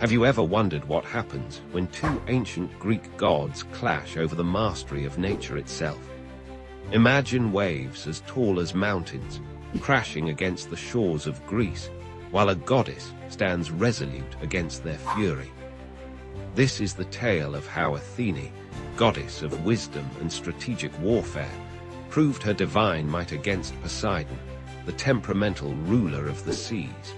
Have you ever wondered what happens when two ancient Greek gods clash over the mastery of nature itself? Imagine waves as tall as mountains crashing against the shores of Greece, while a goddess stands resolute against their fury. This is the tale of how Athene, goddess of wisdom and strategic warfare, proved her divine might against Poseidon, the temperamental ruler of the seas.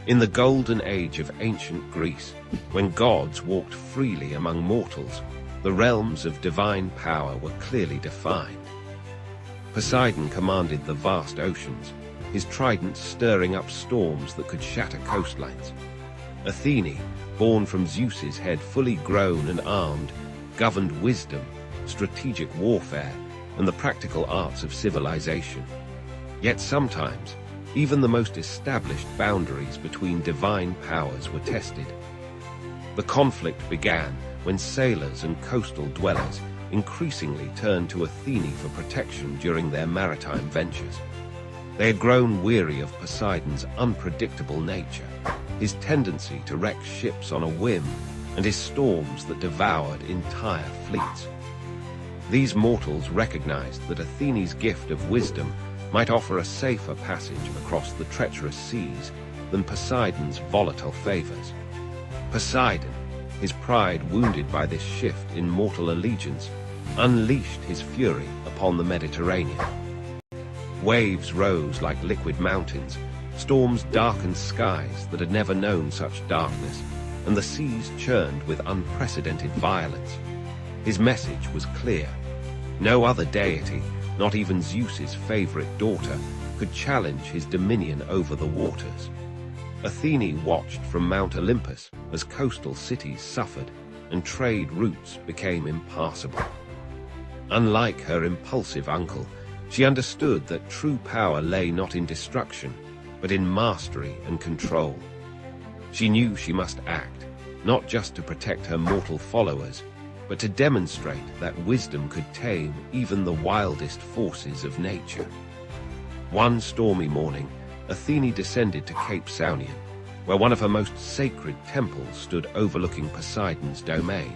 In the golden age of ancient Greece, when gods walked freely among mortals, the realms of divine power were clearly defined. Poseidon commanded the vast oceans, his trident stirring up storms that could shatter coastlines. Athene, born from Zeus's head fully grown and armed, governed wisdom, strategic warfare, and the practical arts of civilization. Yet sometimes, even the most established boundaries between divine powers were tested. The conflict began when sailors and coastal dwellers increasingly turned to Athene for protection during their maritime ventures. They had grown weary of Poseidon's unpredictable nature, his tendency to wreck ships on a whim, and his storms that devoured entire fleets. These mortals recognized that Athene's gift of wisdom might offer a safer passage across the treacherous seas than Poseidon's volatile favors. Poseidon, his pride wounded by this shift in mortal allegiance, unleashed his fury upon the Mediterranean. Waves rose like liquid mountains, storms darkened skies that had never known such darkness, and the seas churned with unprecedented violence. His message was clear. No other deity, not even Zeus's favorite daughter, could challenge his dominion over the waters. Athene watched from Mount Olympus as coastal cities suffered and trade routes became impassable. Unlike her impulsive uncle, she understood that true power lay not in destruction, but in mastery and control. She knew she must act, not just to protect her mortal followers, but to demonstrate that wisdom could tame even the wildest forces of nature. One stormy morning, Athene descended to Cape Saunion, where one of her most sacred temples stood overlooking Poseidon's domain.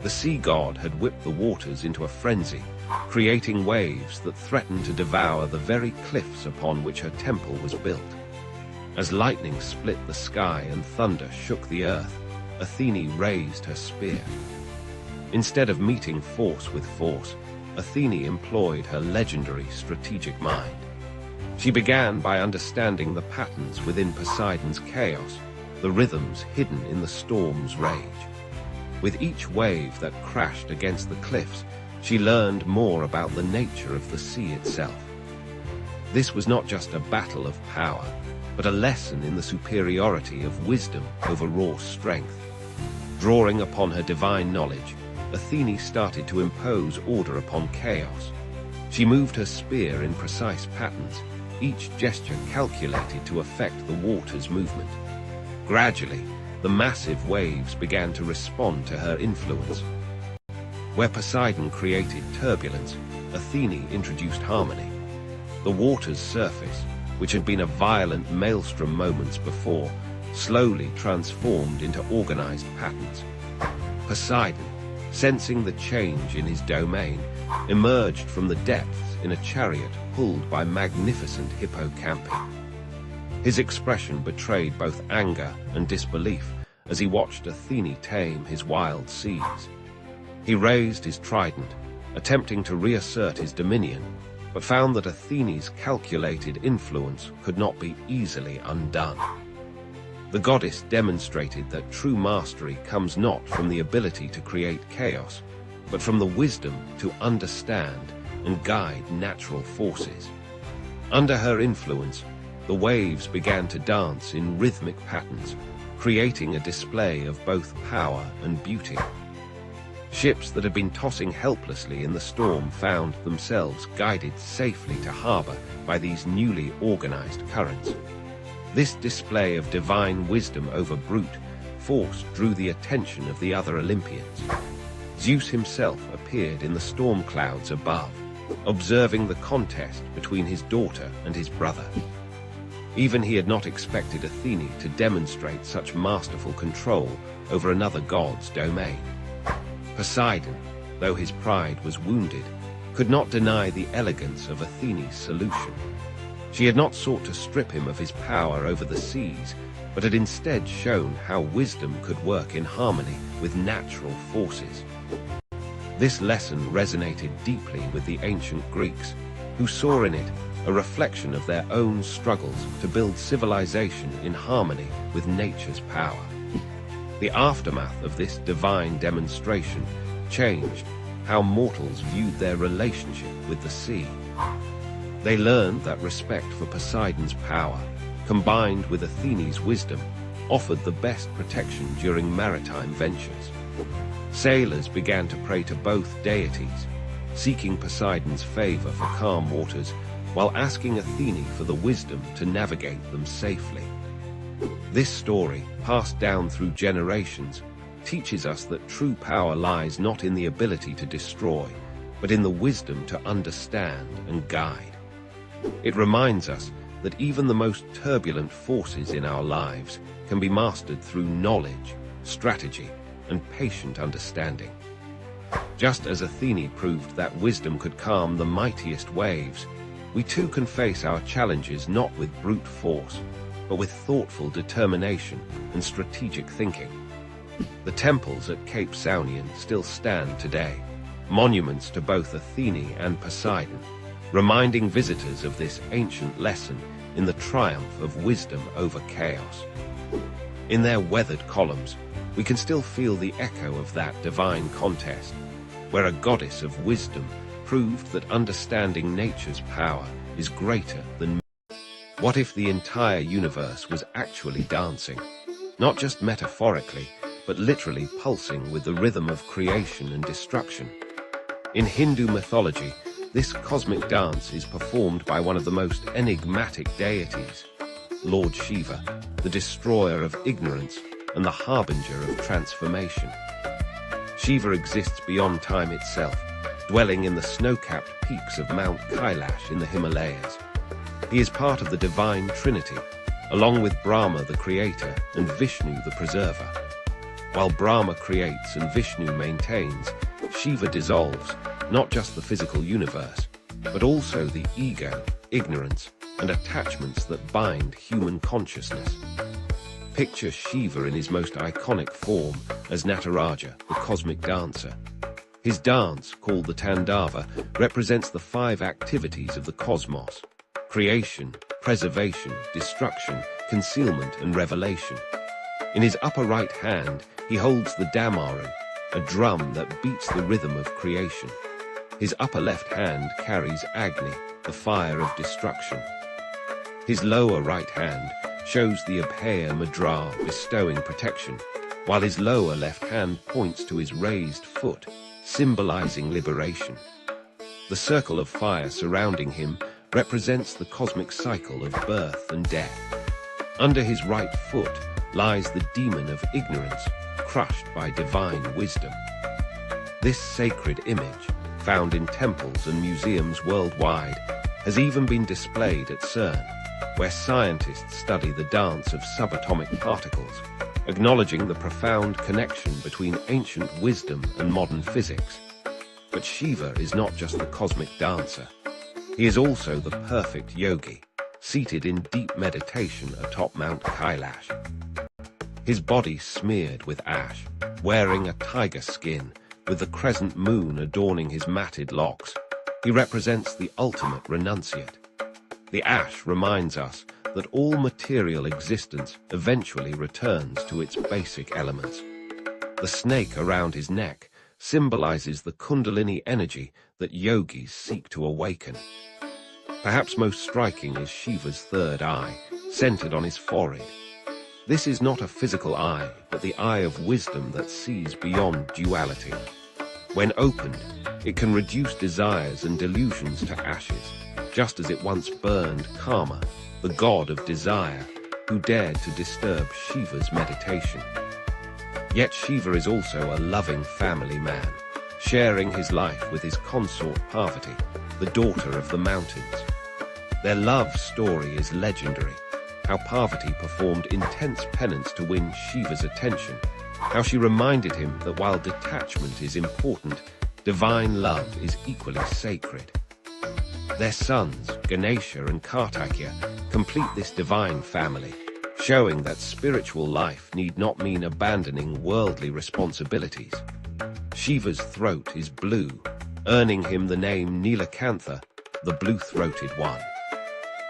The sea god had whipped the waters into a frenzy, creating waves that threatened to devour the very cliffs upon which her temple was built. As lightning split the sky and thunder shook the earth, Athene raised her spear. Instead of meeting force with force, Athene employed her legendary strategic mind. She began by understanding the patterns within Poseidon's chaos, the rhythms hidden in the storm's rage. With each wave that crashed against the cliffs, she learned more about the nature of the sea itself. This was not just a battle of power, but a lesson in the superiority of wisdom over raw strength. Drawing upon her divine knowledge, Athene started to impose order upon chaos. She moved her spear in precise patterns, each gesture calculated to affect the water's movement. Gradually, the massive waves began to respond to her influence. Where Poseidon created turbulence, Athene introduced harmony. The water's surface, which had been a violent maelstrom moments before, slowly transformed into organized patterns. Poseidon, sensing the change in his domain, emerged from the depths in a chariot pulled by magnificent hippocampi. His expression betrayed both anger and disbelief as he watched Athene tame his wild seas. He raised his trident, attempting to reassert his dominion, but found that Athene's calculated influence could not be easily undone. The goddess demonstrated that true mastery comes not from the ability to create chaos, but from the wisdom to understand and guide natural forces. Under her influence, the waves began to dance in rhythmic patterns, creating a display of both power and beauty. Ships that had been tossing helplessly in the storm found themselves guided safely to harbor by these newly organized currents. This display of divine wisdom over brute force drew the attention of the other Olympians. Zeus himself appeared in the storm clouds above, observing the contest between his daughter and his brother. Even he had not expected Athene to demonstrate such masterful control over another god's domain. Poseidon, though his pride was wounded, could not deny the elegance of Athene's solution. She had not sought to strip him of his power over the seas, but had instead shown how wisdom could work in harmony with natural forces. This lesson resonated deeply with the ancient Greeks, who saw in it a reflection of their own struggles to build civilization in harmony with nature's power. The aftermath of this divine demonstration changed how mortals viewed their relationship with the sea. They learned that respect for Poseidon's power, combined with Athene's wisdom, offered the best protection during maritime ventures. Sailors began to pray to both deities, seeking Poseidon's favor for calm waters, while asking Athene for the wisdom to navigate them safely. This story, passed down through generations, teaches us that true power lies not in the ability to destroy, but in the wisdom to understand and guide. It reminds us that even the most turbulent forces in our lives can be mastered through knowledge, strategy, and patient understanding. Just as Athene proved that wisdom could calm the mightiest waves, we too can face our challenges not with brute force, but with thoughtful determination and strategic thinking. The temples at Cape Saunian still stand today, monuments to both Athene and Poseidon, reminding visitors of this ancient lesson in the triumph of wisdom over chaos. In their weathered columns, we can still feel the echo of that divine contest, where a goddess of wisdom proved that understanding nature's power is greater than. What if the entire universe was actually dancing, not just metaphorically, but literally pulsing with the rhythm of creation and destruction? In Hindu mythology, this cosmic dance is performed by one of the most enigmatic deities, Lord Shiva, the destroyer of ignorance and the harbinger of transformation. Shiva exists beyond time itself, dwelling in the snow-capped peaks of Mount Kailash in the Himalayas. He is part of the divine trinity, along with Brahma the creator and Vishnu the preserver. While Brahma creates and Vishnu maintains, Shiva dissolves not just the physical universe, but also the ego, ignorance, and attachments that bind human consciousness. Picture Shiva in his most iconic form as Nataraja, the cosmic dancer. His dance, called the Tandava, represents the 5 activities of the cosmos: creation, preservation, destruction, concealment, and revelation. In his upper right hand, he holds the Damaru, a drum that beats the rhythm of creation. His upper left hand carries Agni, the fire of destruction. His lower right hand shows the Abhaya Mudra, bestowing protection, while his lower left hand points to his raised foot, symbolizing liberation. The circle of fire surrounding him represents the cosmic cycle of birth and death. Under his right foot lies the demon of ignorance, crushed by divine wisdom. This sacred image, found in temples and museums worldwide, has even been displayed at CERN, where scientists study the dance of subatomic particles, acknowledging the profound connection between ancient wisdom and modern physics. But Shiva is not just the cosmic dancer. He is also the perfect yogi, seated in deep meditation atop Mount Kailash. His body smeared with ash, wearing a tiger skin, with the crescent moon adorning his matted locks. He represents the ultimate renunciate. The ash reminds us that all material existence eventually returns to its basic elements. The snake around his neck symbolizes the Kundalini energy that yogis seek to awaken. Perhaps most striking is Shiva's third eye, centered on his forehead. This is not a physical eye, but the eye of wisdom that sees beyond duality. When opened, it can reduce desires and delusions to ashes, just as it once burned Kama, the god of desire, who dared to disturb Shiva's meditation. Yet Shiva is also a loving family man, sharing his life with his consort Parvati, the daughter of the mountains. Their love story is legendary, how Parvati performed intense penance to win Shiva's attention, how she reminded him that while detachment is important, divine love is equally sacred. Their sons, Ganesha and Kartikya, complete this divine family, showing that spiritual life need not mean abandoning worldly responsibilities. Shiva's throat is blue, earning him the name Nilakantha, the blue-throated one.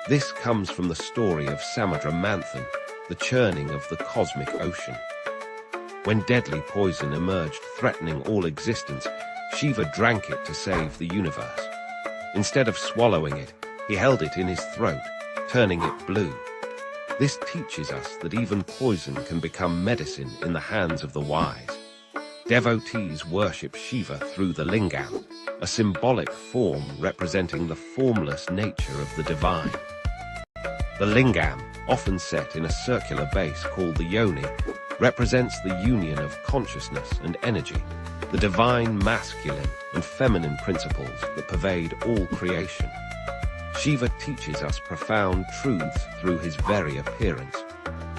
This comes from the story of Samudra Manthan, the churning of the cosmic ocean. When deadly poison emerged threatening all existence, Shiva drank it to save the universe. Instead of swallowing it, he held it in his throat, turning it blue. This teaches us that even poison can become medicine in the hands of the wise. Devotees worship Shiva through the lingam, a symbolic form representing the formless nature of the divine. The lingam, often set in a circular base called the yoni, represents the union of consciousness and energy, the divine masculine and feminine principles that pervade all creation. Shiva teaches us profound truths through his very appearance.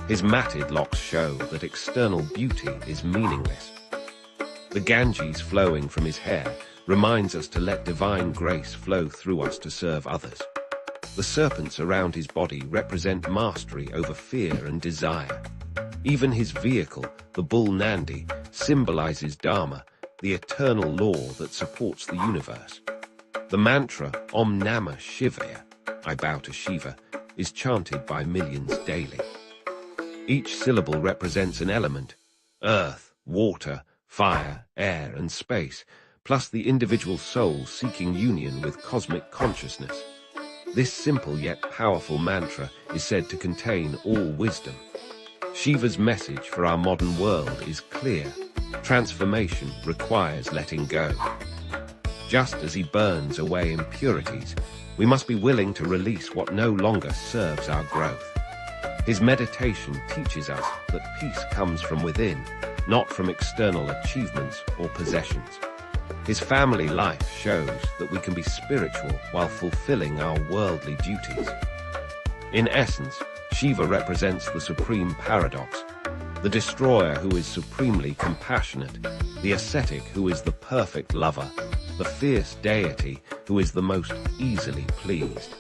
His matted locks show that external beauty is meaningless. The Ganges flowing from his hair reminds us to let divine grace flow through us to serve others. The serpents around his body represent mastery over fear and desire. Even his vehicle, the bull Nandi, symbolizes Dharma, the eternal law that supports the universe. The mantra Om Namah Shivaya, I bow to Shiva, is chanted by millions daily. Each syllable represents an element: earth, water, fire, air, and space, plus the individual soul seeking union with cosmic consciousness. This simple yet powerful mantra is said to contain all wisdom. Shiva's message for our modern world is clear: transformation requires letting go. Just as he burns away impurities, we must be willing to release what no longer serves our growth. His meditation teaches us that peace comes from within, not from external achievements or possessions. His family life shows that we can be spiritual while fulfilling our worldly duties. In essence, Shiva represents the supreme paradox: the destroyer who is supremely compassionate, the ascetic who is the perfect lover, the fierce deity who is the most easily pleased.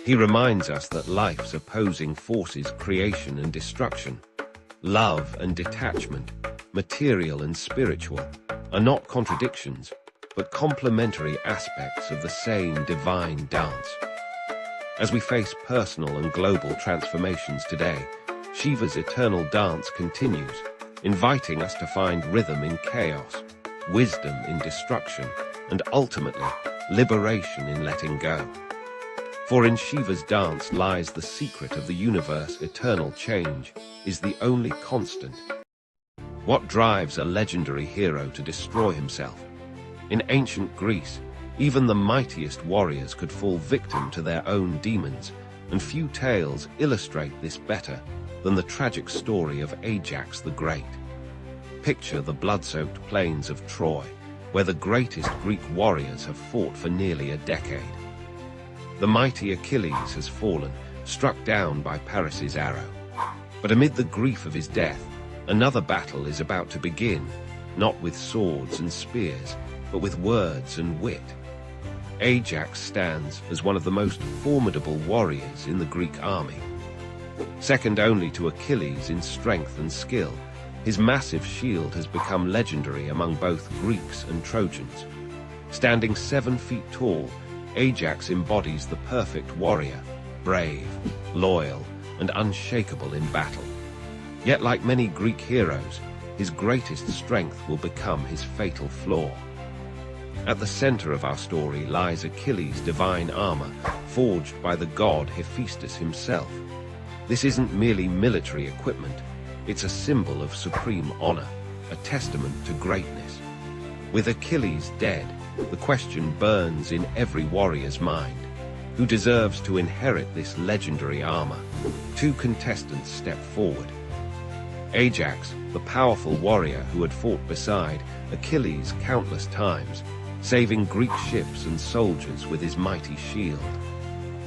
He reminds us that life's opposing forces, creation and destruction, love and detachment, material and spiritual, are not contradictions, but complementary aspects of the same divine dance. As we face personal and global transformations today, Shiva's eternal dance continues, inviting us to find rhythm in chaos, wisdom in destruction, and ultimately, liberation in letting go. For in Shiva's dance lies the secret of the universe. Eternal change is the only constant. What drives a legendary hero to destroy himself? In ancient Greece, even the mightiest warriors could fall victim to their own demons, and few tales illustrate this better than the tragic story of Ajax the Great. Picture the blood-soaked plains of Troy, where the greatest Greek warriors have fought for nearly a decade. The mighty Achilles has fallen, struck down by Paris's arrow. But amid the grief of his death, another battle is about to begin, not with swords and spears, but with words and wit. Ajax stands as one of the most formidable warriors in the Greek army. Second only to Achilles in strength and skill, his massive shield has become legendary among both Greeks and Trojans. Standing 7 feet tall, Ajax embodies the perfect warrior, brave, loyal, and unshakable in battle. Yet like many Greek heroes, his greatest strength will become his fatal flaw. At the center of our story lies Achilles' divine armor, forged by the god Hephaestus himself. This isn't merely military equipment, it's a symbol of supreme honor, a testament to greatness. With Achilles dead, the question burns in every warrior's mind: who deserves to inherit this legendary armor? 2 contestants step forward. Ajax, the powerful warrior who had fought beside Achilles countless times, saving Greek ships and soldiers with his mighty shield.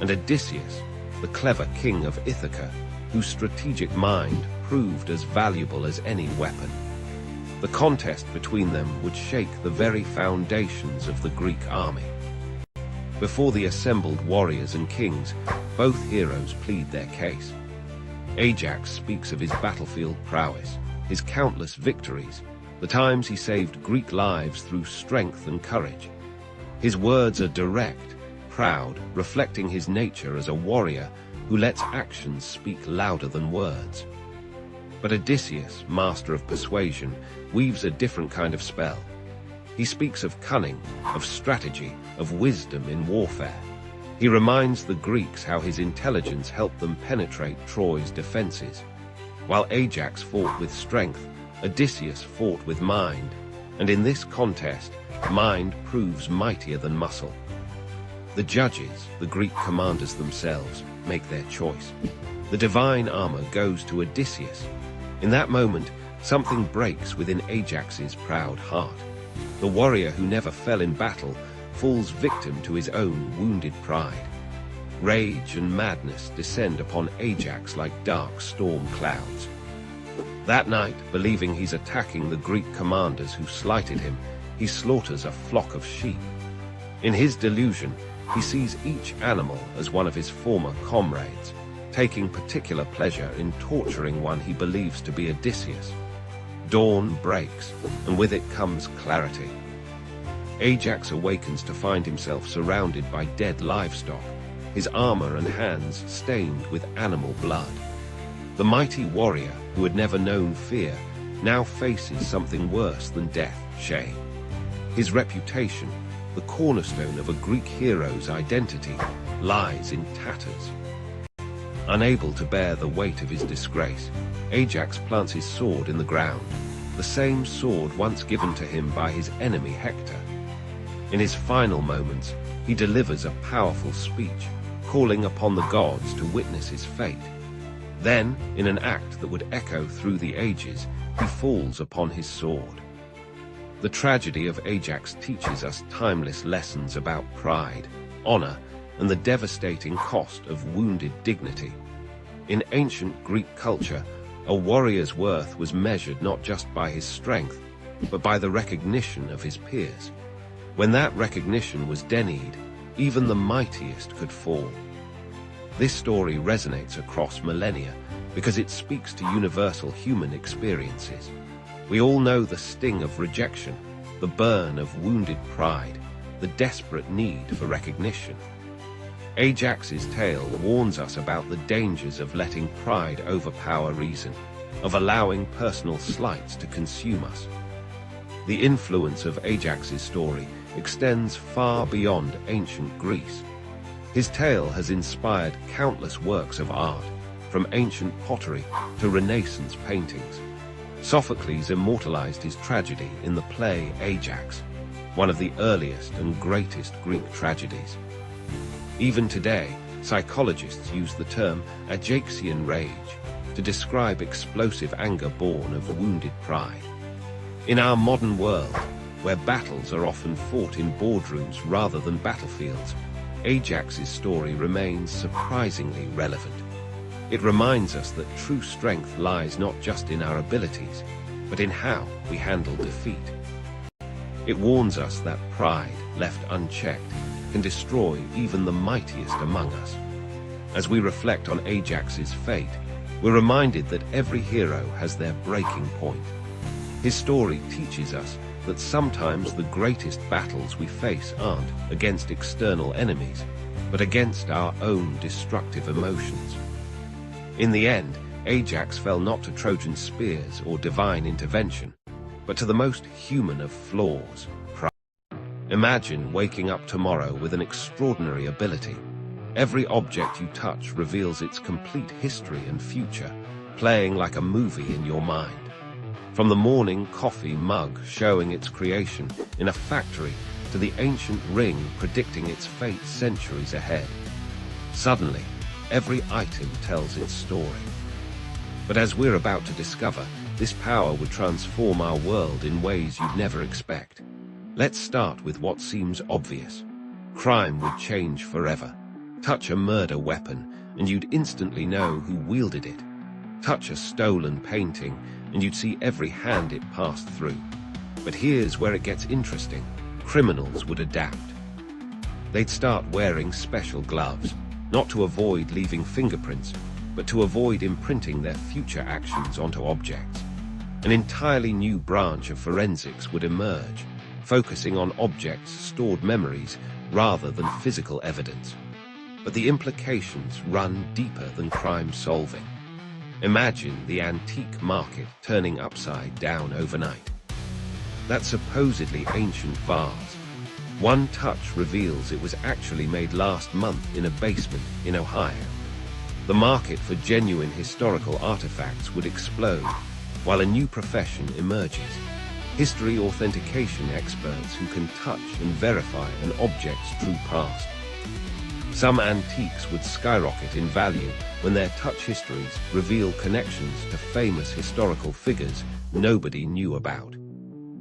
And Odysseus, the clever king of Ithaca, whose strategic mind proved as valuable as any weapon. The contest between them would shake the very foundations of the Greek army. Before the assembled warriors and kings, both heroes plead their case. Ajax speaks of his battlefield prowess, his countless victories, the times he saved Greek lives through strength and courage. His words are direct, proud, reflecting his nature as a warrior who lets actions speak louder than words. But Odysseus, master of persuasion, weaves a different kind of spell. He speaks of cunning, of strategy, of wisdom in warfare. He reminds the Greeks how his intelligence helped them penetrate Troy's defenses. While Ajax fought with strength, Odysseus fought with mind, and in this contest, mind proves mightier than muscle. The judges, the Greek commanders themselves, make their choice. The divine armor goes to Odysseus. In that moment, something breaks within Ajax's proud heart. The warrior who never fell in battle falls victim to his own wounded pride. Rage and madness descend upon Ajax like dark storm clouds. That night, believing he's attacking the Greek commanders who slighted him, he slaughters a flock of sheep. In his delusion, he sees each animal as one of his former comrades, taking particular pleasure in torturing one he believes to be Odysseus. Dawn breaks, and with it comes clarity. Ajax awakens to find himself surrounded by dead livestock, his armor and hands stained with animal blood. The mighty warrior, who had never known fear, now faces something worse than death, shame. His reputation, the cornerstone of a Greek hero's identity, lies in tatters. Unable to bear the weight of his disgrace, Ajax plants his sword in the ground, the same sword once given to him by his enemy Hector. In his final moments, he delivers a powerful speech, calling upon the gods to witness his fate. Then, in an act that would echo through the ages, he falls upon his sword. The tragedy of Ajax teaches us timeless lessons about pride, honor, and the devastating cost of wounded dignity. In ancient Greek culture, a warrior's worth was measured not just by his strength, but by the recognition of his peers. When that recognition was denied, even the mightiest could fall. This story resonates across millennia because it speaks to universal human experiences. We all know the sting of rejection, the burn of wounded pride, the desperate need for recognition. Ajax's tale warns us about the dangers of letting pride overpower reason, of allowing personal slights to consume us. The influence of Ajax's story extends far beyond ancient Greece. His tale has inspired countless works of art, from ancient pottery to Renaissance paintings. Sophocles immortalized his tragedy in the play Ajax, one of the earliest and greatest Greek tragedies. Even today, psychologists use the term Ajaxian rage to describe explosive anger born of wounded pride. In our modern world, where battles are often fought in boardrooms rather than battlefields, Ajax's story remains surprisingly relevant. It reminds us that true strength lies not just in our abilities, but in how we handle defeat. It warns us that pride, left unchecked, can destroy even the mightiest among us. As we reflect on Ajax's fate, we're reminded that every hero has their breaking point. His story teaches us that sometimes the greatest battles we face aren't against external enemies, but against our own destructive emotions. In the end, Ajax fell not to Trojan spears or divine intervention, but to the most human of flaws, pride. Imagine waking up tomorrow with an extraordinary ability. Every object you touch reveals its complete history and future, playing like a movie in your mind. From the morning coffee mug showing its creation in a factory to the ancient ring predicting its fate centuries ahead. Suddenly, every item tells its story. But as we're about to discover, this power would transform our world in ways you'd never expect. Let's start with what seems obvious. Crime would change forever. Touch a murder weapon, and you'd instantly know who wielded it. Touch a stolen painting, and you'd see every hand it passed through. But here's where it gets interesting. Criminals would adapt. They'd start wearing special gloves, not to avoid leaving fingerprints, but to avoid imprinting their future actions onto objects. An entirely new branch of forensics would emerge, focusing on objects' stored memories rather than physical evidence. But the implications run deeper than crime solving. Imagine the antique market turning upside down overnight. That supposedly ancient vase, one touch reveals it was actually made last month in a basement in Ohio. The market for genuine historical artifacts would explode, while a new profession emerges: history authentication experts who can touch and verify an object's true past. Some antiques would skyrocket in value when their touch histories reveal connections to famous historical figures nobody knew about.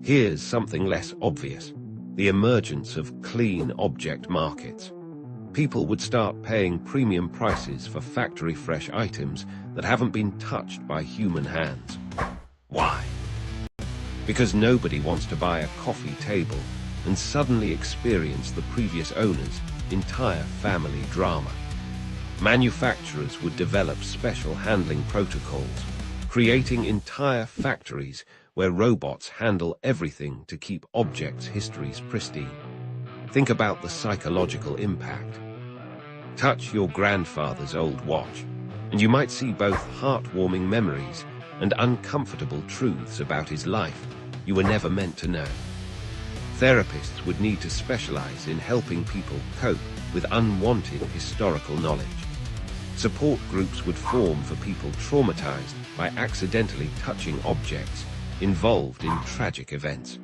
Here's something less obvious: the emergence of clean object markets. People would start paying premium prices for factory-fresh items that haven't been touched by human hands. Why? Because nobody wants to buy a coffee table and suddenly experience the previous owner's entire family drama. Manufacturers would develop special handling protocols, creating entire factories where robots handle everything to keep objects' histories pristine. Think about the psychological impact. Touch your grandfather's old watch, and you might see both heartwarming memories and uncomfortable truths about his life you were never meant to know. Therapists would need to specialize in helping people cope with unwanted historical knowledge. Support groups would form for people traumatized by accidentally touching objects involved in tragic events.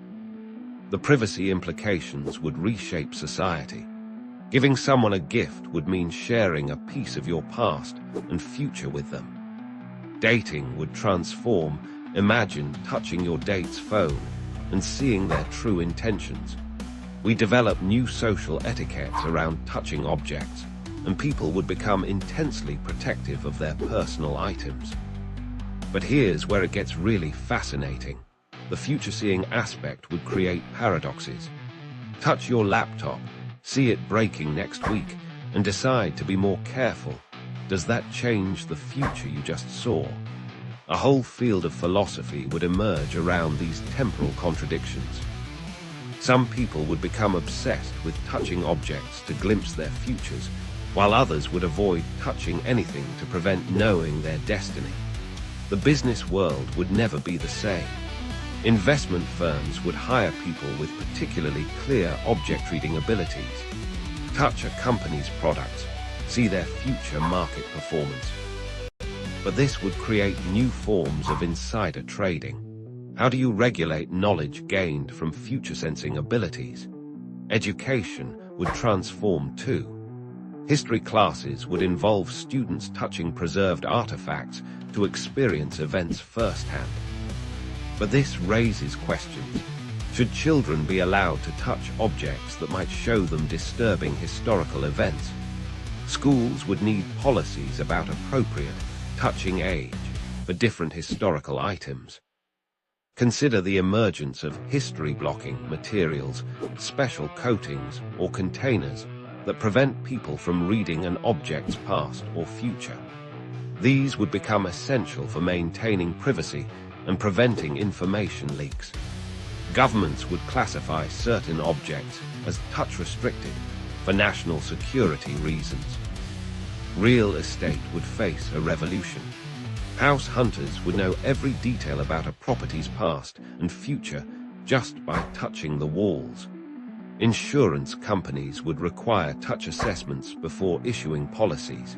The privacy implications would reshape society. Giving someone a gift would mean sharing a piece of your past and future with them. Dating would transform. Imagine touching your date's phone and seeing their true intentions. We develop new social etiquettes around touching objects, and people would become intensely protective of their personal items. But here's where it gets really fascinating. The future-seeing aspect would create paradoxes. Touch your laptop, see it breaking next week, and decide to be more careful. Does that change the future you just saw? A whole field of philosophy would emerge around these temporal contradictions. Some people would become obsessed with touching objects to glimpse their futures, while others would avoid touching anything to prevent knowing their destiny. The business world would never be the same. Investment firms would hire people with particularly clear object-reading abilities. Touch a company's products, see their future market performance. But this would create new forms of insider trading. How do you regulate knowledge gained from future-sensing abilities? Education would transform too. History classes would involve students touching preserved artifacts to experience events firsthand. But this raises questions. Should children be allowed to touch objects that might show them disturbing historical events? Schools would need policies about appropriate touching age for different historical items. Consider the emergence of history-blocking materials, special coatings or containers that prevent people from reading an object's past or future. These would become essential for maintaining privacy and preventing information leaks. Governments would classify certain objects as touch-restricted for national security reasons. Real estate would face a revolution. House hunters would know every detail about a property's past and future just by touching the walls. Insurance companies would require touch assessments before issuing policies.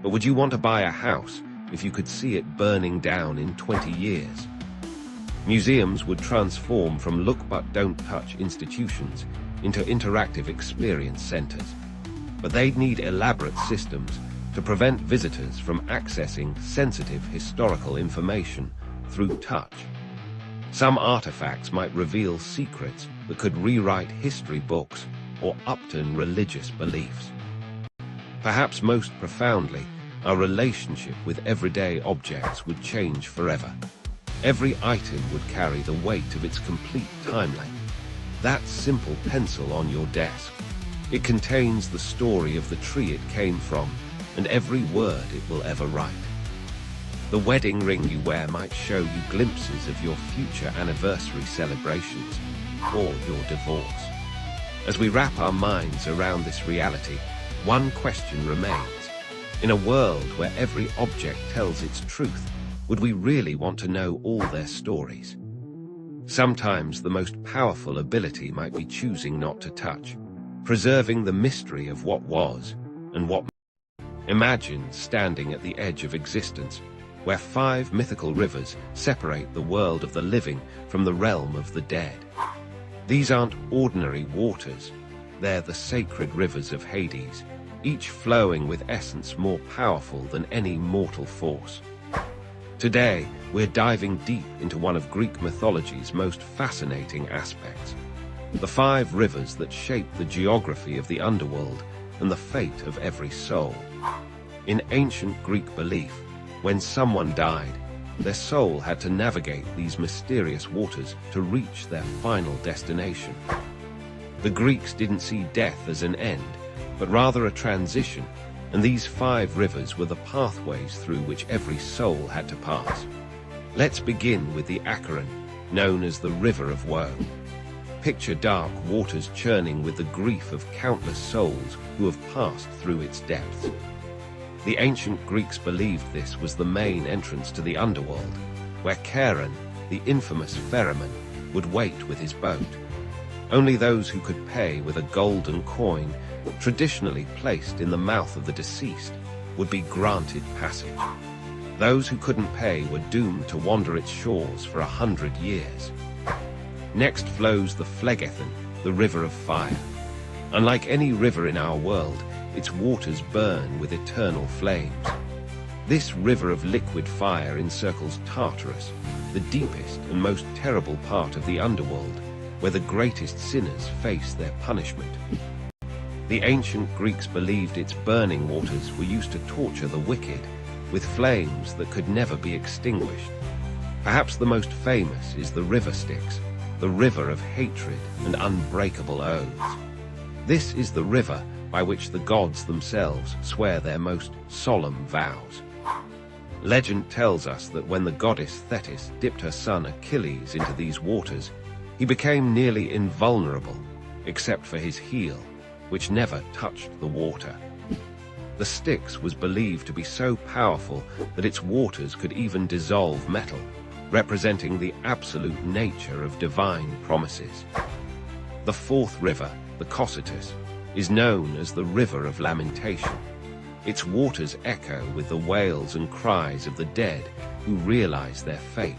But would you want to buy a house if you could see it burning down in 20 years? Museums would transform from look-but-don't-touch institutions into interactive experience centers. But they'd need elaborate systems to prevent visitors from accessing sensitive historical information through touch. Some artifacts might reveal secrets that could rewrite history books or upturn religious beliefs. Perhaps most profoundly, our relationship with everyday objects would change forever. Every item would carry the weight of its complete time length. That simple pencil on your desk. It contains the story of the tree it came from and every word it will ever write. The wedding ring you wear might show you glimpses of your future anniversary celebrations or your divorce. As we wrap our minds around this reality, one question remains. In a world where every object tells its truth, would we really want to know all their stories? Sometimes the most powerful ability might be choosing not to touch, preserving the mystery of what was and what. Imagine standing at the edge of existence, where 5 mythical rivers separate the world of the living from the realm of the dead. These aren't ordinary waters, they're the sacred rivers of Hades, each flowing with essence more powerful than any mortal force. Today, we're diving deep into one of Greek mythology's most fascinating aspects, the 5 rivers that shape the geography of the underworld and the fate of every soul. In ancient Greek belief, when someone died, their soul had to navigate these mysterious waters to reach their final destination. The Greeks didn't see death as an end, but rather a transition, and these 5 rivers were the pathways through which every soul had to pass. Let's begin with the Acheron, known as the River of Woe. Picture dark waters churning with the grief of countless souls who have passed through its depths. The ancient Greeks believed this was the main entrance to the underworld, where Charon, the infamous ferryman, would wait with his boat. Only those who could pay with a golden coin, traditionally placed in the mouth of the deceased, would be granted passage. Those who couldn't pay were doomed to wander its shores for 100 years. Next flows the Phlegethon, the River of Fire. Unlike any river in our world, its waters burn with eternal flames. This river of liquid fire encircles Tartarus, the deepest and most terrible part of the underworld, where the greatest sinners face their punishment. The ancient Greeks believed its burning waters were used to torture the wicked, with flames that could never be extinguished. Perhaps the most famous is the River Styx, the river of hatred and unbreakable oaths. This is the river by which the gods themselves swear their most solemn vows. Legend tells us that when the goddess Thetis dipped her son Achilles into these waters, he became nearly invulnerable, except for his heel, which never touched the water. The Styx was believed to be so powerful that its waters could even dissolve metal, representing the absolute nature of divine promises. The 4th river, the Cocytus, is known as the River of Lamentation. Its waters echo with the wails and cries of the dead who realize their fate.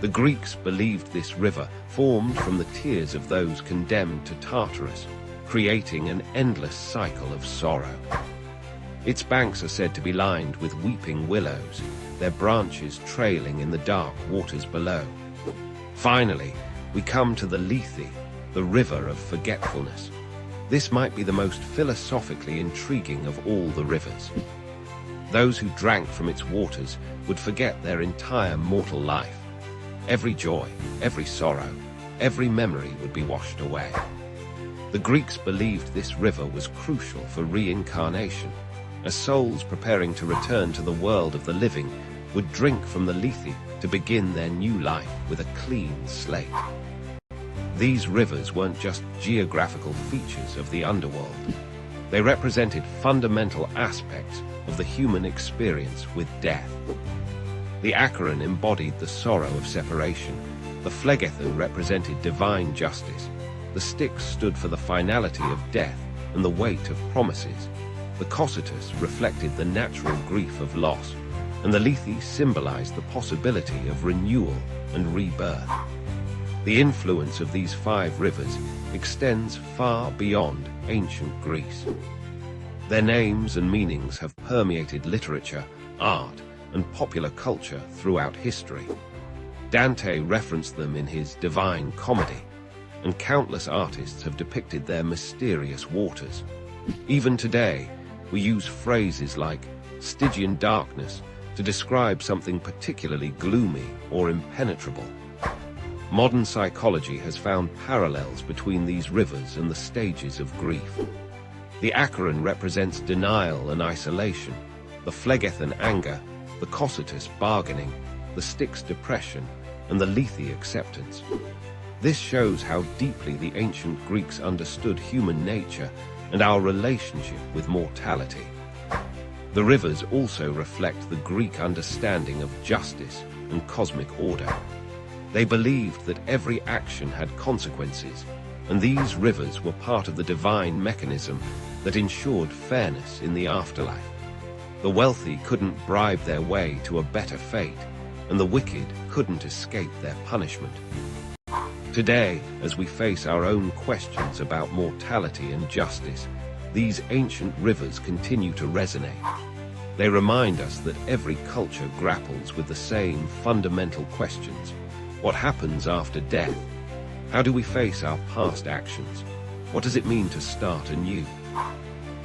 The Greeks believed this river formed from the tears of those condemned to Tartarus, creating an endless cycle of sorrow. Its banks are said to be lined with weeping willows, their branches trailing in the dark waters below. Finally, we come to the Lethe, the River of Forgetfulness. This might be the most philosophically intriguing of all the rivers. Those who drank from its waters would forget their entire mortal life. Every joy, every sorrow, every memory would be washed away. The Greeks believed this river was crucial for reincarnation, as souls preparing to return to the world of the living would drink from the Lethe to begin their new life with a clean slate. These rivers weren't just geographical features of the underworld. They represented fundamental aspects of the human experience with death. The Acheron embodied the sorrow of separation. The Phlegethon represented divine justice. The Styx stood for the finality of death and the weight of promises. The Cocytus reflected the natural grief of loss, and the Lethe symbolized the possibility of renewal and rebirth. The influence of these 5 rivers extends far beyond ancient Greece. Their names and meanings have permeated literature, art, and popular culture throughout history. Dante referenced them in his Divine Comedy, and countless artists have depicted their mysterious waters. Even today, we use phrases like Stygian darkness to describe something particularly gloomy or impenetrable. Modern psychology has found parallels between these rivers and the stages of grief. The Acheron represents denial and isolation, the Phlegethon anger, the Cocytus bargaining, the Styx depression, and the Lethe acceptance. This shows how deeply the ancient Greeks understood human nature and our relationship with mortality. The rivers also reflect the Greek understanding of justice and cosmic order. They believed that every action had consequences, and these rivers were part of the divine mechanism that ensured fairness in the afterlife. The wealthy couldn't bribe their way to a better fate, and the wicked couldn't escape their punishment. Today, as we face our own questions about mortality and justice, these ancient rivers continue to resonate. They remind us that every culture grapples with the same fundamental questions. What happens after death? How do we face our past actions? What does it mean to start anew?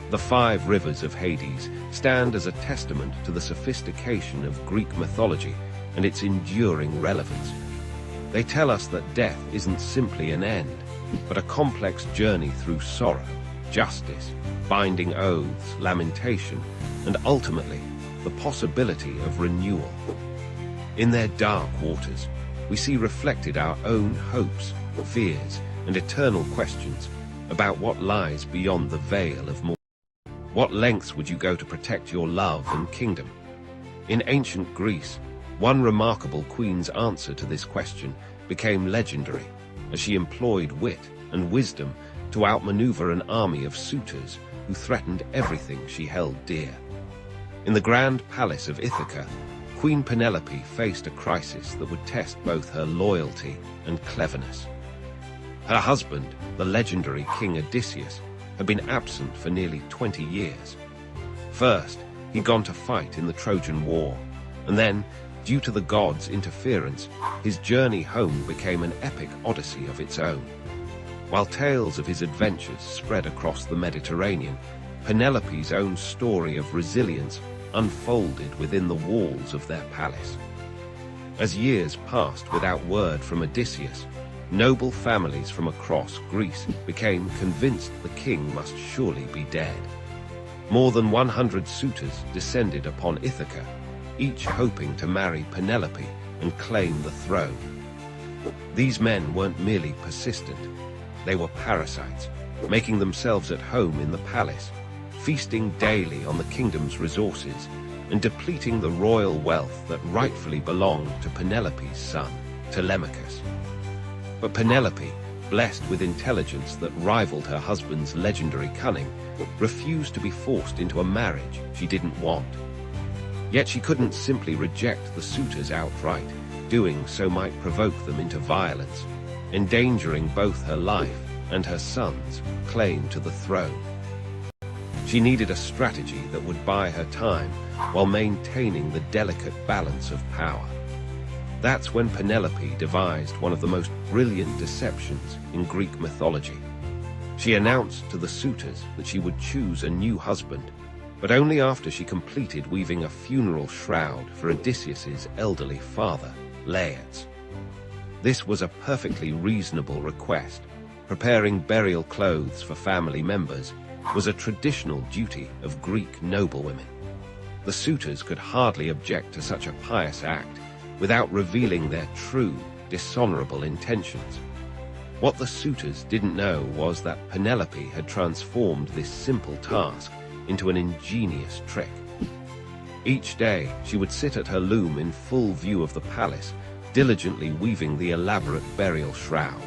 The 5 rivers of Hades stand as a testament to the sophistication of Greek mythology and its enduring relevance. They tell us that death isn't simply an end, but a complex journey through sorrow, justice, binding oaths, lamentation, and ultimately, the possibility of renewal. In their dark waters, we see reflected our own hopes, fears, and eternal questions about what lies beyond the veil of mortality. What lengths would you go to protect your love and kingdom? In ancient Greece, one remarkable queen's answer to this question became legendary, as she employed wit and wisdom to outmaneuver an army of suitors who threatened everything she held dear. In the grand palace of Ithaca, Queen Penelope faced a crisis that would test both her loyalty and cleverness. Her husband, the legendary King Odysseus, had been absent for nearly 20 years. First, he'd gone to fight in the Trojan War, and then, due to the gods' interference, his journey home became an epic odyssey of its own. While tales of his adventures spread across the Mediterranean, Penelope's own story of resilience unfolded within the walls of their palace. As years passed without word from Odysseus, noble families from across Greece became convinced the king must surely be dead. More than 100 suitors descended upon Ithaca, each hoping to marry Penelope and claim the throne. These men weren't merely persistent, they were parasites, making themselves at home in the palace, feasting daily on the kingdom's resources and depleting the royal wealth that rightfully belonged to Penelope's son, Telemachus. But Penelope, blessed with intelligence that rivaled her husband's legendary cunning, refused to be forced into a marriage she didn't want. Yet she couldn't simply reject the suitors outright. Doing so might provoke them into violence, endangering both her life and her son's claim to the throne. She needed a strategy that would buy her time while maintaining the delicate balance of power. That's when Penelope devised one of the most brilliant deceptions in Greek mythology. She announced to the suitors that she would choose a new husband, but only after she completed weaving a funeral shroud for Odysseus's elderly father, Laertes. This was a perfectly reasonable request. Preparing burial clothes for family members was a traditional duty of Greek noblewomen. The suitors could hardly object to such a pious act without revealing their true, dishonorable intentions. What the suitors didn't know was that Penelope had transformed this simple task into an ingenious trick. Each day, she would sit at her loom in full view of the palace, diligently weaving the elaborate burial shroud.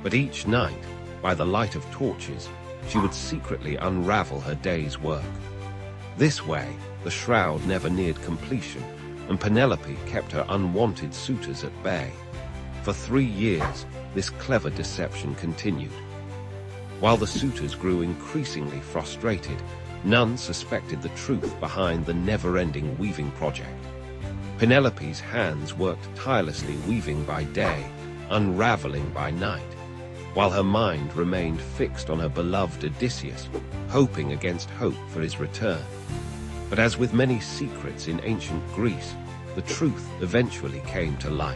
But each night, by the light of torches, she would secretly unravel her day's work. This way, the shroud never neared completion, and Penelope kept her unwanted suitors at bay. For 3 years, this clever deception continued. While the suitors grew increasingly frustrated, none suspected the truth behind the never-ending weaving project. Penelope's hands worked tirelessly weaving by day, unraveling by night, while her mind remained fixed on her beloved Odysseus, hoping against hope for his return. But as with many secrets in ancient Greece, the truth eventually came to light.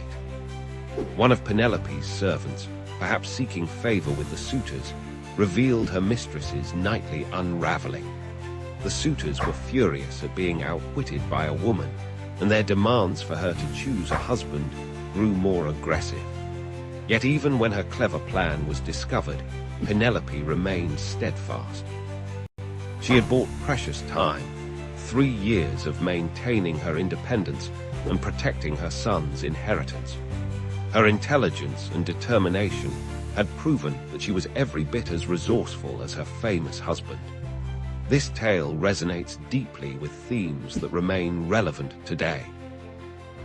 One of Penelope's servants, perhaps seeking favor with the suitors, revealed her mistress's nightly unraveling. The suitors were furious at being outwitted by a woman, and their demands for her to choose a husband grew more aggressive. Yet even when her clever plan was discovered, Penelope remained steadfast. She had bought precious time, 3 years of maintaining her independence and protecting her son's inheritance. Her intelligence and determination had proven that she was every bit as resourceful as her famous husband. This tale resonates deeply with themes that remain relevant today.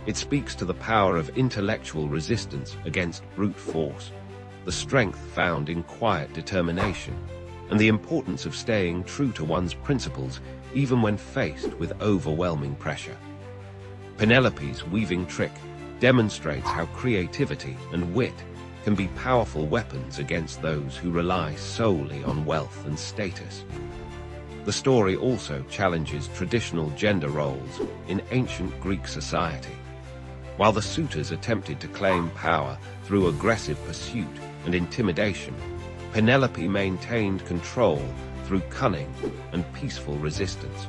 It speaks to the power of intellectual resistance against brute force, the strength found in quiet determination, and the importance of staying true to one's principles even when faced with overwhelming pressure. Penelope's weaving trick demonstrates how creativity and wit can be powerful weapons against those who rely solely on wealth and status. The story also challenges traditional gender roles in ancient Greek society. While the suitors attempted to claim power through aggressive pursuit and intimidation, Penelope maintained control through cunning and peaceful resistance.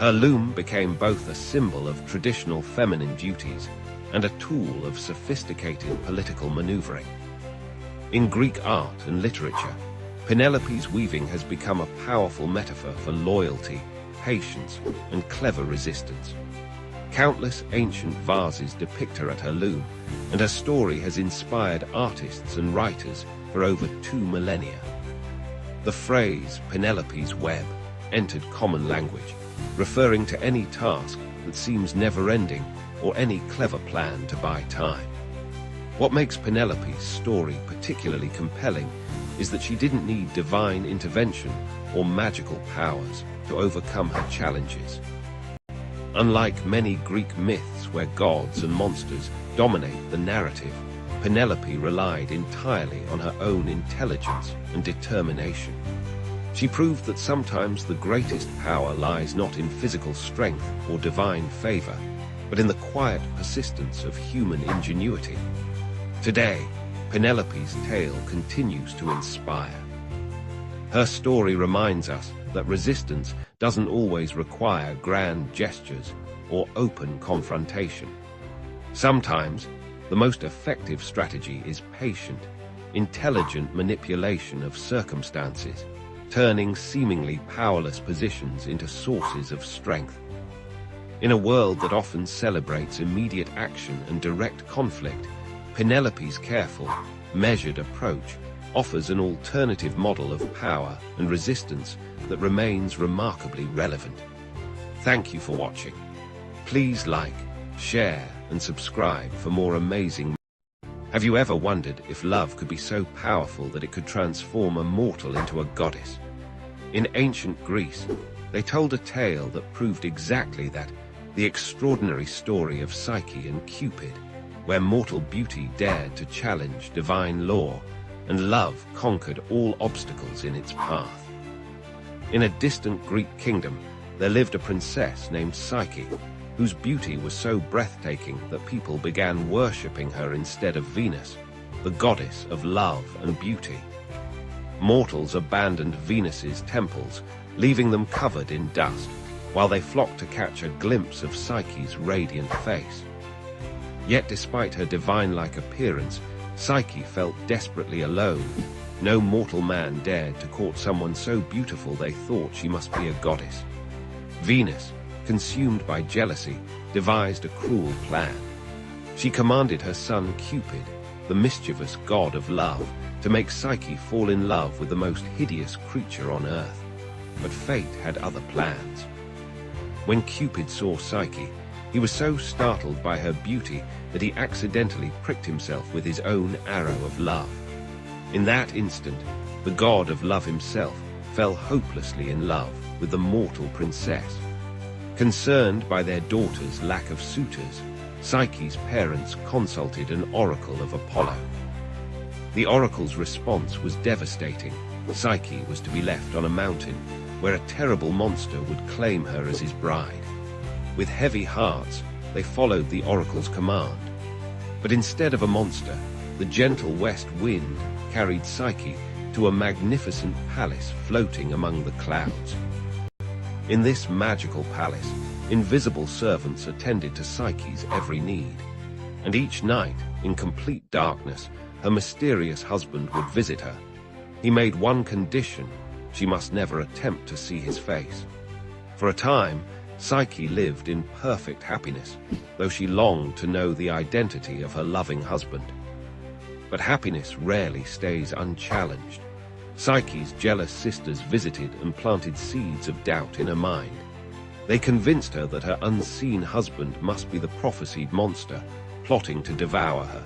Her loom became both a symbol of traditional feminine duties and a tool of sophisticated political maneuvering. In Greek art and literature, Penelope's weaving has become a powerful metaphor for loyalty, patience, and clever resistance. Countless ancient vases depict her at her loom, and her story has inspired artists and writers for over 2 millennia. The phrase Penelope's web entered common language, referring to any task that seems never-ending or any clever plan to buy time. What makes Penelope's story particularly compelling is that she didn't need divine intervention or magical powers to overcome her challenges. Unlike many Greek myths where gods and monsters dominate the narrative, Penelope relied entirely on her own intelligence and determination. She proved that sometimes the greatest power lies not in physical strength or divine favor, but in the quiet persistence of human ingenuity. Today, Penelope's tale continues to inspire. Her story reminds us that resistance doesn't always require grand gestures or open confrontation. Sometimes, the most effective strategy is patient, intelligent manipulation of circumstances, turning seemingly powerless positions into sources of strength. In a world that often celebrates immediate action and direct conflict, Penelope's careful, measured approach offers an alternative model of power and resistance that remains remarkably relevant. Thank you for watching. Please like, share, and subscribe for more amazing. Have you ever wondered if love could be so powerful that it could transform a mortal into a goddess? In ancient Greece, they told a tale that proved exactly that, the extraordinary story of Psyche and Cupid, where mortal beauty dared to challenge divine law, and love conquered all obstacles in its path. In a distant Greek kingdom, there lived a princess named Psyche, whose beauty was so breathtaking that people began worshipping her instead of Venus, the goddess of love and beauty. Mortals abandoned Venus's temples, leaving them covered in dust, while they flocked to catch a glimpse of Psyche's radiant face. Yet despite her divine-like appearance, Psyche felt desperately alone. No mortal man dared to court someone so beautiful they thought she must be a goddess. Venus, consumed by jealousy, devised a cruel plan. She commanded her son Cupid, the mischievous god of love, to make Psyche fall in love with the most hideous creature on earth. But fate had other plans. When Cupid saw Psyche, he was so startled by her beauty that he accidentally pricked himself with his own arrow of love. In that instant, the god of love himself fell hopelessly in love with the mortal princess. Concerned by their daughter's lack of suitors, Psyche's parents consulted an oracle of Apollo. The oracle's response was devastating. Psyche was to be left on a mountain, where a terrible monster would claim her as his bride. With heavy hearts, they followed the oracle's command. But instead of a monster, the gentle west wind carried Psyche to a magnificent palace floating among the clouds. In this magical palace, invisible servants attended to Psyche's every need. And each night, in complete darkness, her mysterious husband would visit her. He made one condition: she must never attempt to see his face. For a time, Psyche lived in perfect happiness, though she longed to know the identity of her loving husband. But happiness rarely stays unchallenged. Psyche's jealous sisters visited and planted seeds of doubt in her mind. They convinced her that her unseen husband must be the prophesied monster, plotting to devour her.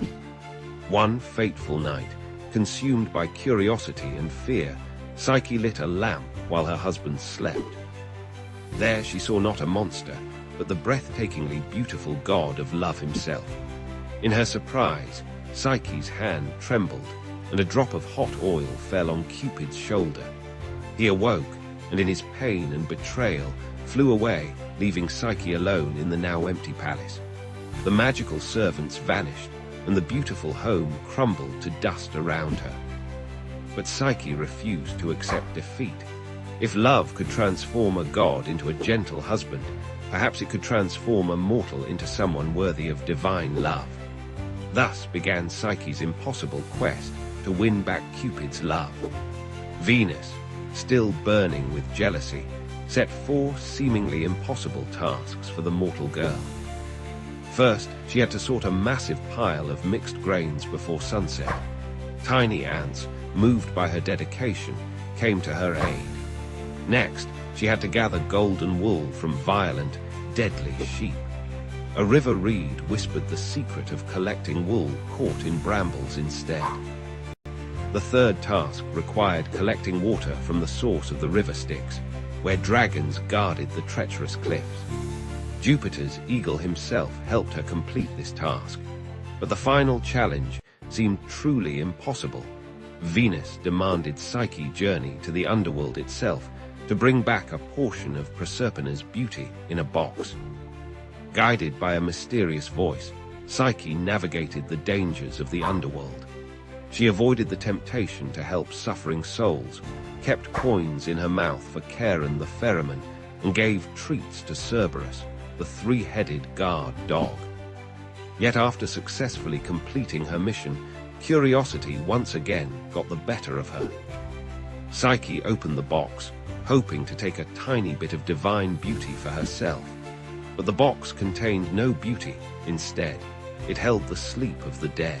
One fateful night, consumed by curiosity and fear, Psyche lit a lamp while her husband slept. There she saw not a monster, but the breathtakingly beautiful god of love himself. In her surprise, Psyche's hand trembled, and a drop of hot oil fell on Cupid's shoulder. He awoke, and in his pain and betrayal, flew away, leaving Psyche alone in the now empty palace. The magical servants vanished, and the beautiful home crumbled to dust around her. But Psyche refused to accept defeat. If love could transform a god into a gentle husband, perhaps it could transform a mortal into someone worthy of divine love. Thus began Psyche's impossible quest to win back Cupid's love. Venus, still burning with jealousy, set 4 seemingly impossible tasks for the mortal girl. First, she had to sort a massive pile of mixed grains before sunset. Tiny ants, moved by her dedication, came to her aid. Next, she had to gather golden wool from violent, deadly sheep. A river reed whispered the secret of collecting wool caught in brambles instead. The third task required collecting water from the source of the river Styx, where dragons guarded the treacherous cliffs. Jupiter's eagle himself helped her complete this task, but the final challenge seemed truly impossible. Venus demanded Psyche journey to the underworld itself to bring back a portion of Proserpina's beauty in a box. Guided by a mysterious voice, Psyche navigated the dangers of the underworld. She avoided the temptation to help suffering souls, kept coins in her mouth for Charon the ferryman, and gave treats to Cerberus, the 3-headed guard dog. Yet after successfully completing her mission, curiosity once again got the better of her. Psyche opened the box, hoping to take a tiny bit of divine beauty for herself. But the box contained no beauty. Instead, it held the sleep of the dead.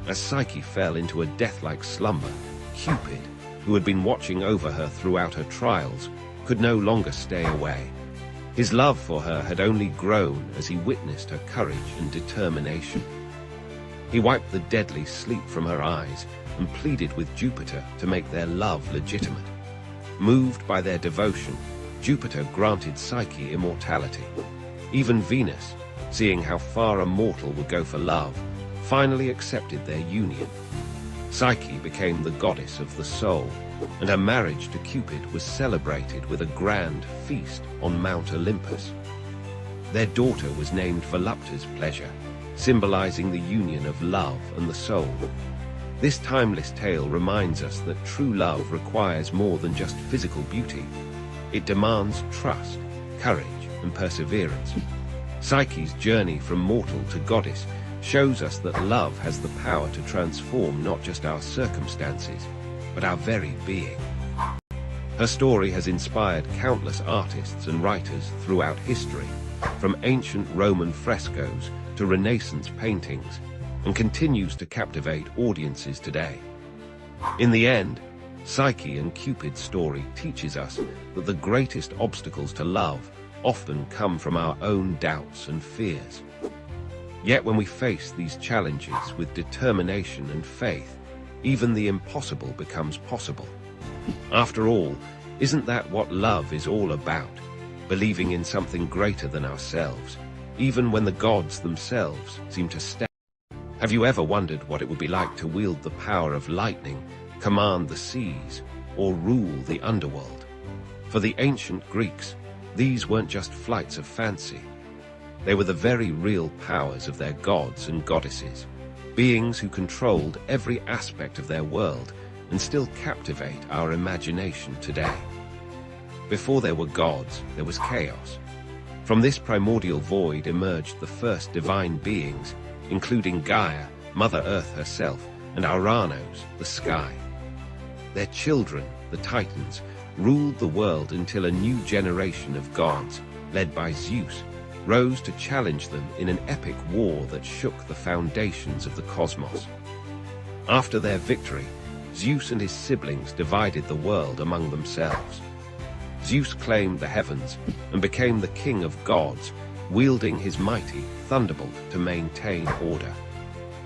As Psyche fell into a death-like slumber, Cupid, who had been watching over her throughout her trials, could no longer stay away. His love for her had only grown as he witnessed her courage and determination. He wiped the deadly sleep from her eyes and pleaded with Jupiter to make their love legitimate. Moved by their devotion, Jupiter granted Psyche immortality. Even Venus, seeing how far a mortal would go for love, finally accepted their union. Psyche became the goddess of the soul, and her marriage to Cupid was celebrated with a grand feast on Mount Olympus. Their daughter was named Volupta's pleasure, symbolizing the union of love and the soul. This timeless tale reminds us that true love requires more than just physical beauty. It demands trust, courage, and perseverance. Psyche's journey from mortal to goddess shows us that love has the power to transform not just our circumstances, but our very being. Her story has inspired countless artists and writers throughout history, from ancient Roman frescoes to Renaissance paintings, and continues to captivate audiences today. In the end, Psyche and Cupid's story teaches us that the greatest obstacles to love often come from our own doubts and fears. Yet when we face these challenges with determination and faith, even the impossible becomes possible. After all, isn't that what love is all about? Believing in something greater than ourselves, even when the gods themselves seem to stand. Have you ever wondered what it would be like to wield the power of lightning, command the seas, or rule the underworld? For the ancient Greeks, these weren't just flights of fancy. They were the very real powers of their gods and goddesses, beings who controlled every aspect of their world and still captivate our imagination today. Before there were gods, there was chaos. From this primordial void emerged the first divine beings, including Gaia, Mother Earth herself, and Uranos, the sky. Their children, the Titans, ruled the world until a new generation of gods, led by Zeus, rose to challenge them in an epic war that shook the foundations of the cosmos. After their victory, Zeus and his siblings divided the world among themselves. Zeus claimed the heavens and became the king of gods, wielding his mighty thunderbolt to maintain order.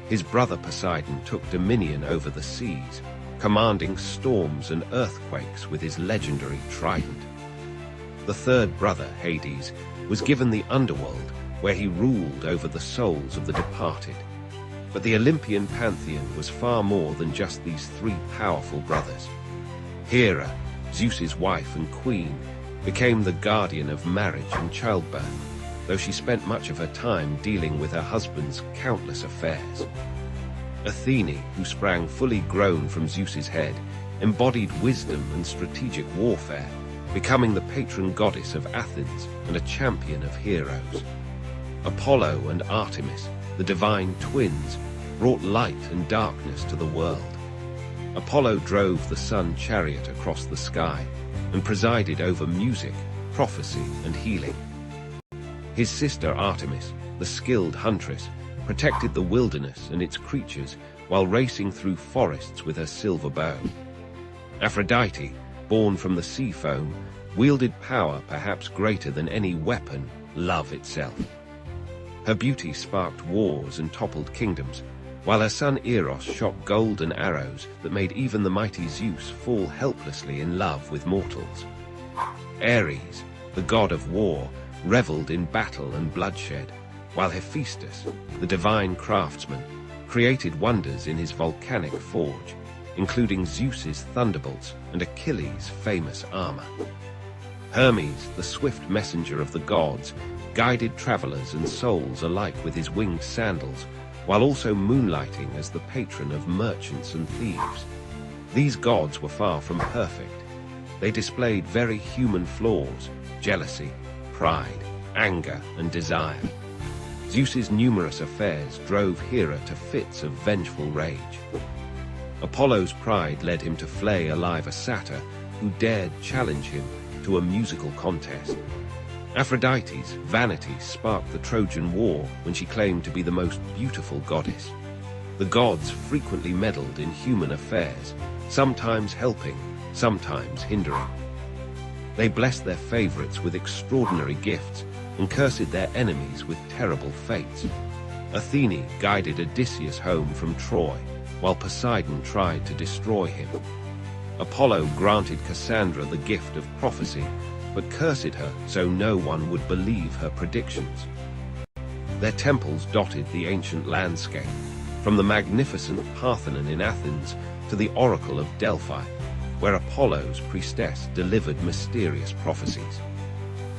His brother Poseidon took dominion over the seas, commanding storms and earthquakes with his legendary trident. The third brother, Hades, was given the underworld, where he ruled over the souls of the departed. But the Olympian pantheon was far more than just these three powerful brothers. Hera, Zeus's wife and queen, became the guardian of marriage and childbirth, though she spent much of her time dealing with her husband's countless affairs. Athene, who sprang fully grown from Zeus's head, embodied wisdom and strategic warfare, becoming the patron goddess of Athens and a champion of heroes. Apollo and Artemis, the divine twins, brought light and darkness to the world. Apollo drove the sun chariot across the sky and presided over music, prophecy, and healing. His sister Artemis, the skilled huntress, protected the wilderness and its creatures while racing through forests with her silver bow. Aphrodite, born from the sea foam, wielded power perhaps greater than any weapon, love itself. Her beauty sparked wars and toppled kingdoms, while her son Eros shot golden arrows that made even the mighty Zeus fall helplessly in love with mortals. Ares, the god of war, reveled in battle and bloodshed, while Hephaestus, the divine craftsman, created wonders in his volcanic forge, including Zeus's thunderbolts and Achilles' famous armor. Hermes, the swift messenger of the gods, guided travelers and souls alike with his winged sandals, while also moonlighting as the patron of merchants and thieves. These gods were far from perfect. They displayed very human flaws: jealousy, pride, anger, and desire. Zeus's numerous affairs drove Hera to fits of vengeful rage. Apollo's pride led him to flay alive a satyr who dared challenge him to a musical contest. Aphrodite's vanity sparked the Trojan War when she claimed to be the most beautiful goddess. The gods frequently meddled in human affairs, sometimes helping, sometimes hindering. They blessed their favorites with extraordinary gifts and cursed their enemies with terrible fates. Athene guided Odysseus home from Troy, while Poseidon tried to destroy him. Apollo granted Cassandra the gift of prophecy, but cursed her so no one would believe her predictions. Their temples dotted the ancient landscape, from the magnificent Parthenon in Athens to the Oracle of Delphi, where Apollo's priestess delivered mysterious prophecies.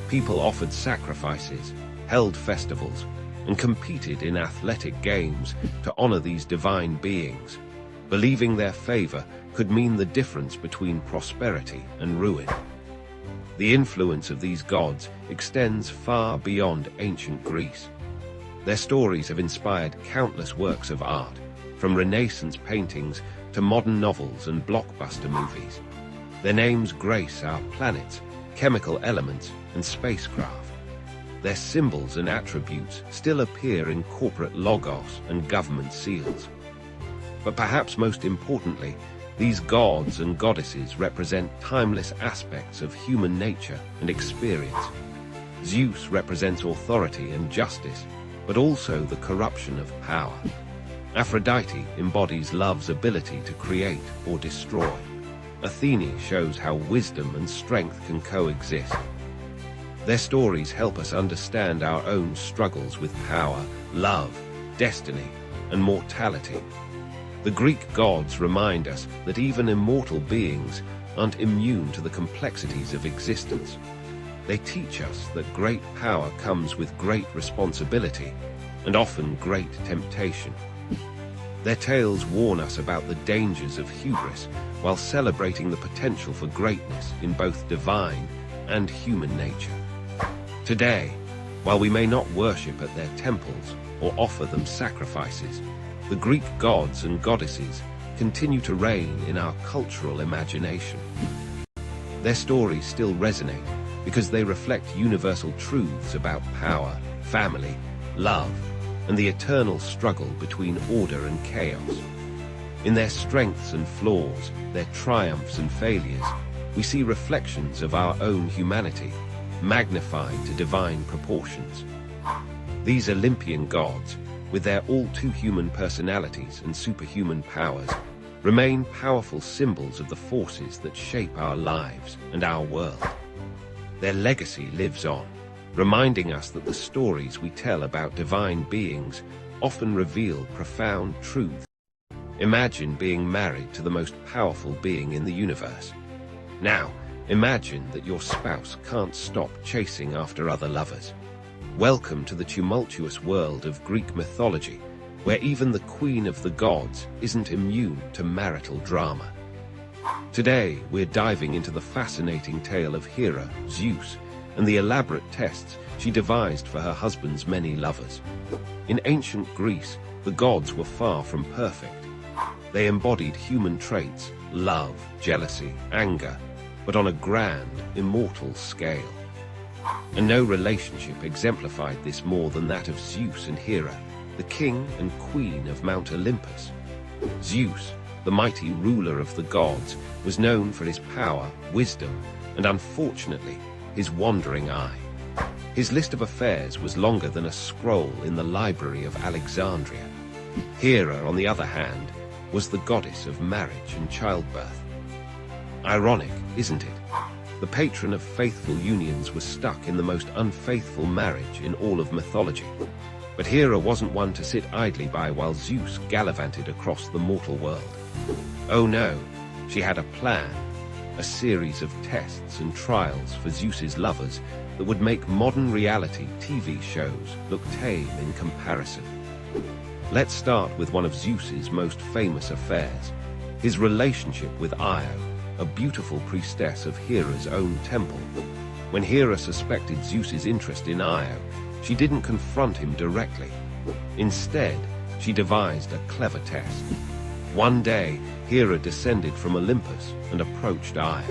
People offered sacrifices, held festivals, and competed in athletic games to honor these divine beings, believing their favor could mean the difference between prosperity and ruin. The influence of these gods extends far beyond ancient Greece. Their stories have inspired countless works of art, from Renaissance paintings to modern novels and blockbuster movies. Their names grace our planets, chemical elements, and spacecraft. Their symbols and attributes still appear in corporate logos and government seals. But perhaps most importantly, these gods and goddesses represent timeless aspects of human nature and experience. Zeus represents authority and justice, but also the corruption of power. Aphrodite embodies love's ability to create or destroy. Athene shows how wisdom and strength can coexist. Their stories help us understand our own struggles with power, love, destiny, and mortality. The Greek gods remind us that even immortal beings aren't immune to the complexities of existence. They teach us that great power comes with great responsibility, and often great temptation. Their tales warn us about the dangers of hubris, while celebrating the potential for greatness in both divine and human nature. Today, while we may not worship at their temples or offer them sacrifices, the Greek gods and goddesses continue to reign in our cultural imagination. Their stories still resonate because they reflect universal truths about power, family, love, and the eternal struggle between order and chaos. In their strengths and flaws, their triumphs and failures, we see reflections of our own humanity, magnified to divine proportions. These Olympian gods, with their all-too-human personalities and superhuman powers, remain powerful symbols of the forces that shape our lives and our world. Their legacy lives on, reminding us that the stories we tell about divine beings often reveal profound truths. Imagine being married to the most powerful being in the universe. Now, imagine that your spouse can't stop chasing after other lovers. Welcome to the tumultuous world of Greek mythology, where even the queen of the gods isn't immune to marital drama. Today, we're diving into the fascinating tale of Hera, Zeus, and the elaborate tests she devised for her husband's many lovers. In ancient Greece, the gods were far from perfect. They embodied human traits, love, jealousy, anger, but on a grand, immortal scale. And no relationship exemplified this more than that of Zeus and Hera, the king and queen of Mount Olympus. Zeus, the mighty ruler of the gods, was known for his power, wisdom, and unfortunately, his wandering eye. His list of affairs was longer than a scroll in the library of Alexandria. Hera, on the other hand, was the goddess of marriage and childbirth. Ironic, isn't it? The patron of faithful unions was stuck in the most unfaithful marriage in all of mythology. But Hera wasn't one to sit idly by while Zeus gallivanted across the mortal world. Oh no, she had a plan, a series of tests and trials for Zeus's lovers that would make modern reality TV shows look tame in comparison. Let's start with one of Zeus's most famous affairs, his relationship with Io, a beautiful priestess of Hera's own temple. When Hera suspected Zeus's interest in Io, she didn't confront him directly. Instead, she devised a clever test. One day, Hera descended from Olympus and approached Io.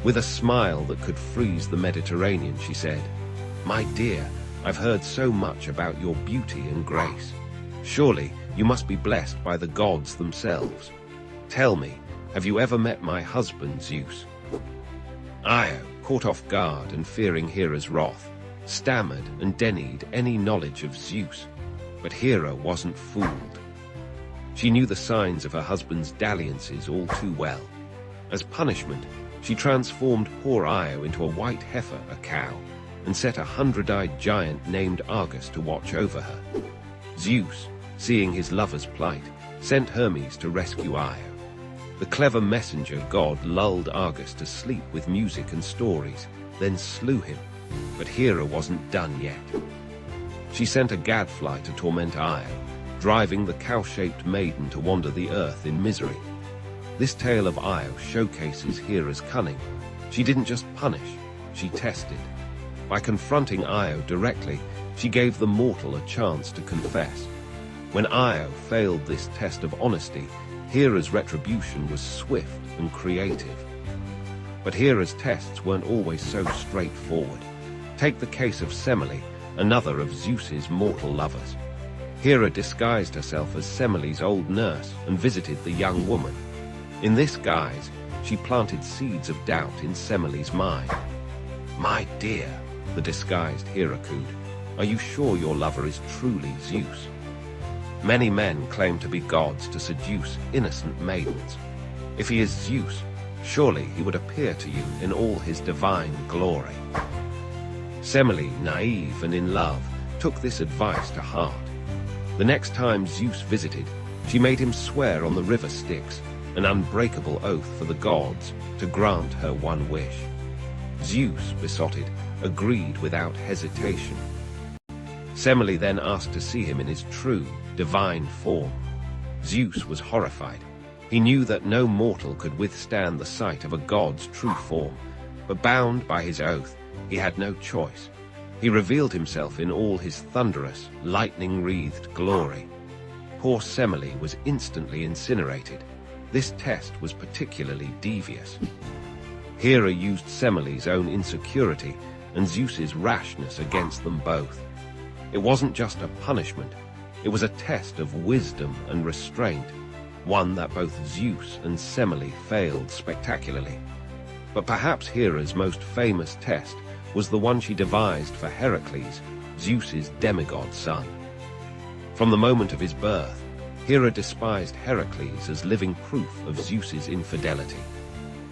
With a smile that could freeze the Mediterranean, she said, "My dear, I've heard so much about your beauty and grace. Surely you must be blessed by the gods themselves. Tell me, have you ever met my husband, Zeus?" Io, caught off guard and fearing Hera's wrath, stammered and denied any knowledge of Zeus. But Hera wasn't fooled. She knew the signs of her husband's dalliances all too well. As punishment, she transformed poor Io into a white heifer, a cow, and set a 100-eyed giant named Argus to watch over her. Zeus, seeing his lover's plight, sent Hermes to rescue Io. The clever messenger god lulled Argus to sleep with music and stories, then slew him. But Hera wasn't done yet. She sent a gadfly to torment Io, driving the cow-shaped maiden to wander the earth in misery. This tale of Io showcases Hera's cunning. She didn't just punish, she tested. By confronting Io directly, she gave the mortal a chance to confess. When Io failed this test of honesty, Hera's retribution was swift and creative. But Hera's tests weren't always so straightforward. Take the case of Semele, another of Zeus's mortal lovers. Hera disguised herself as Semele's old nurse and visited the young woman. In this guise, she planted seeds of doubt in Semele's mind. "My dear," the disguised Hera cooed, "are you sure your lover is truly Zeus? Many men claim to be gods to seduce innocent maidens. If he is Zeus, surely he would appear to you in all his divine glory." Semele, naive and in love, took this advice to heart. The next time Zeus visited, she made him swear on the river Styx an unbreakable oath for the gods to grant her one wish. Zeus, besotted, agreed without hesitation. Semele then asked to see him in his true, divine form. Zeus was horrified. He knew that no mortal could withstand the sight of a god's true form, but bound by his oath, he had no choice. He revealed himself in all his thunderous, lightning-wreathed glory. Poor Semele was instantly incinerated. This test was particularly devious. Hera used Semele's own insecurity and Zeus's rashness against them both. It wasn't just a punishment, it was a test of wisdom and restraint, one that both Zeus and Semele failed spectacularly. But perhaps Hera's most famous test was the one she devised for Heracles, Zeus's demigod son. From the moment of his birth, Hera despised Heracles as living proof of Zeus's infidelity.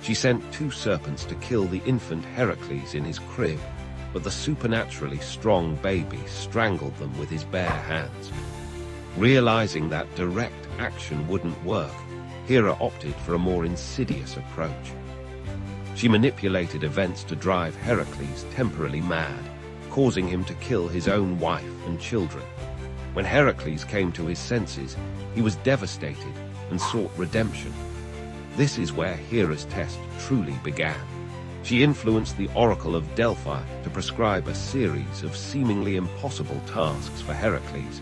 She sent 2 serpents to kill the infant Heracles in his crib, but the supernaturally strong baby strangled them with his bare hands. Realizing that direct action wouldn't work, Hera opted for a more insidious approach. She manipulated events to drive Heracles temporarily mad, causing him to kill his own wife and children. When Heracles came to his senses, he was devastated and sought redemption. This is where Hera's test truly began. She influenced the Oracle of Delphi to prescribe a series of seemingly impossible tasks for Heracles,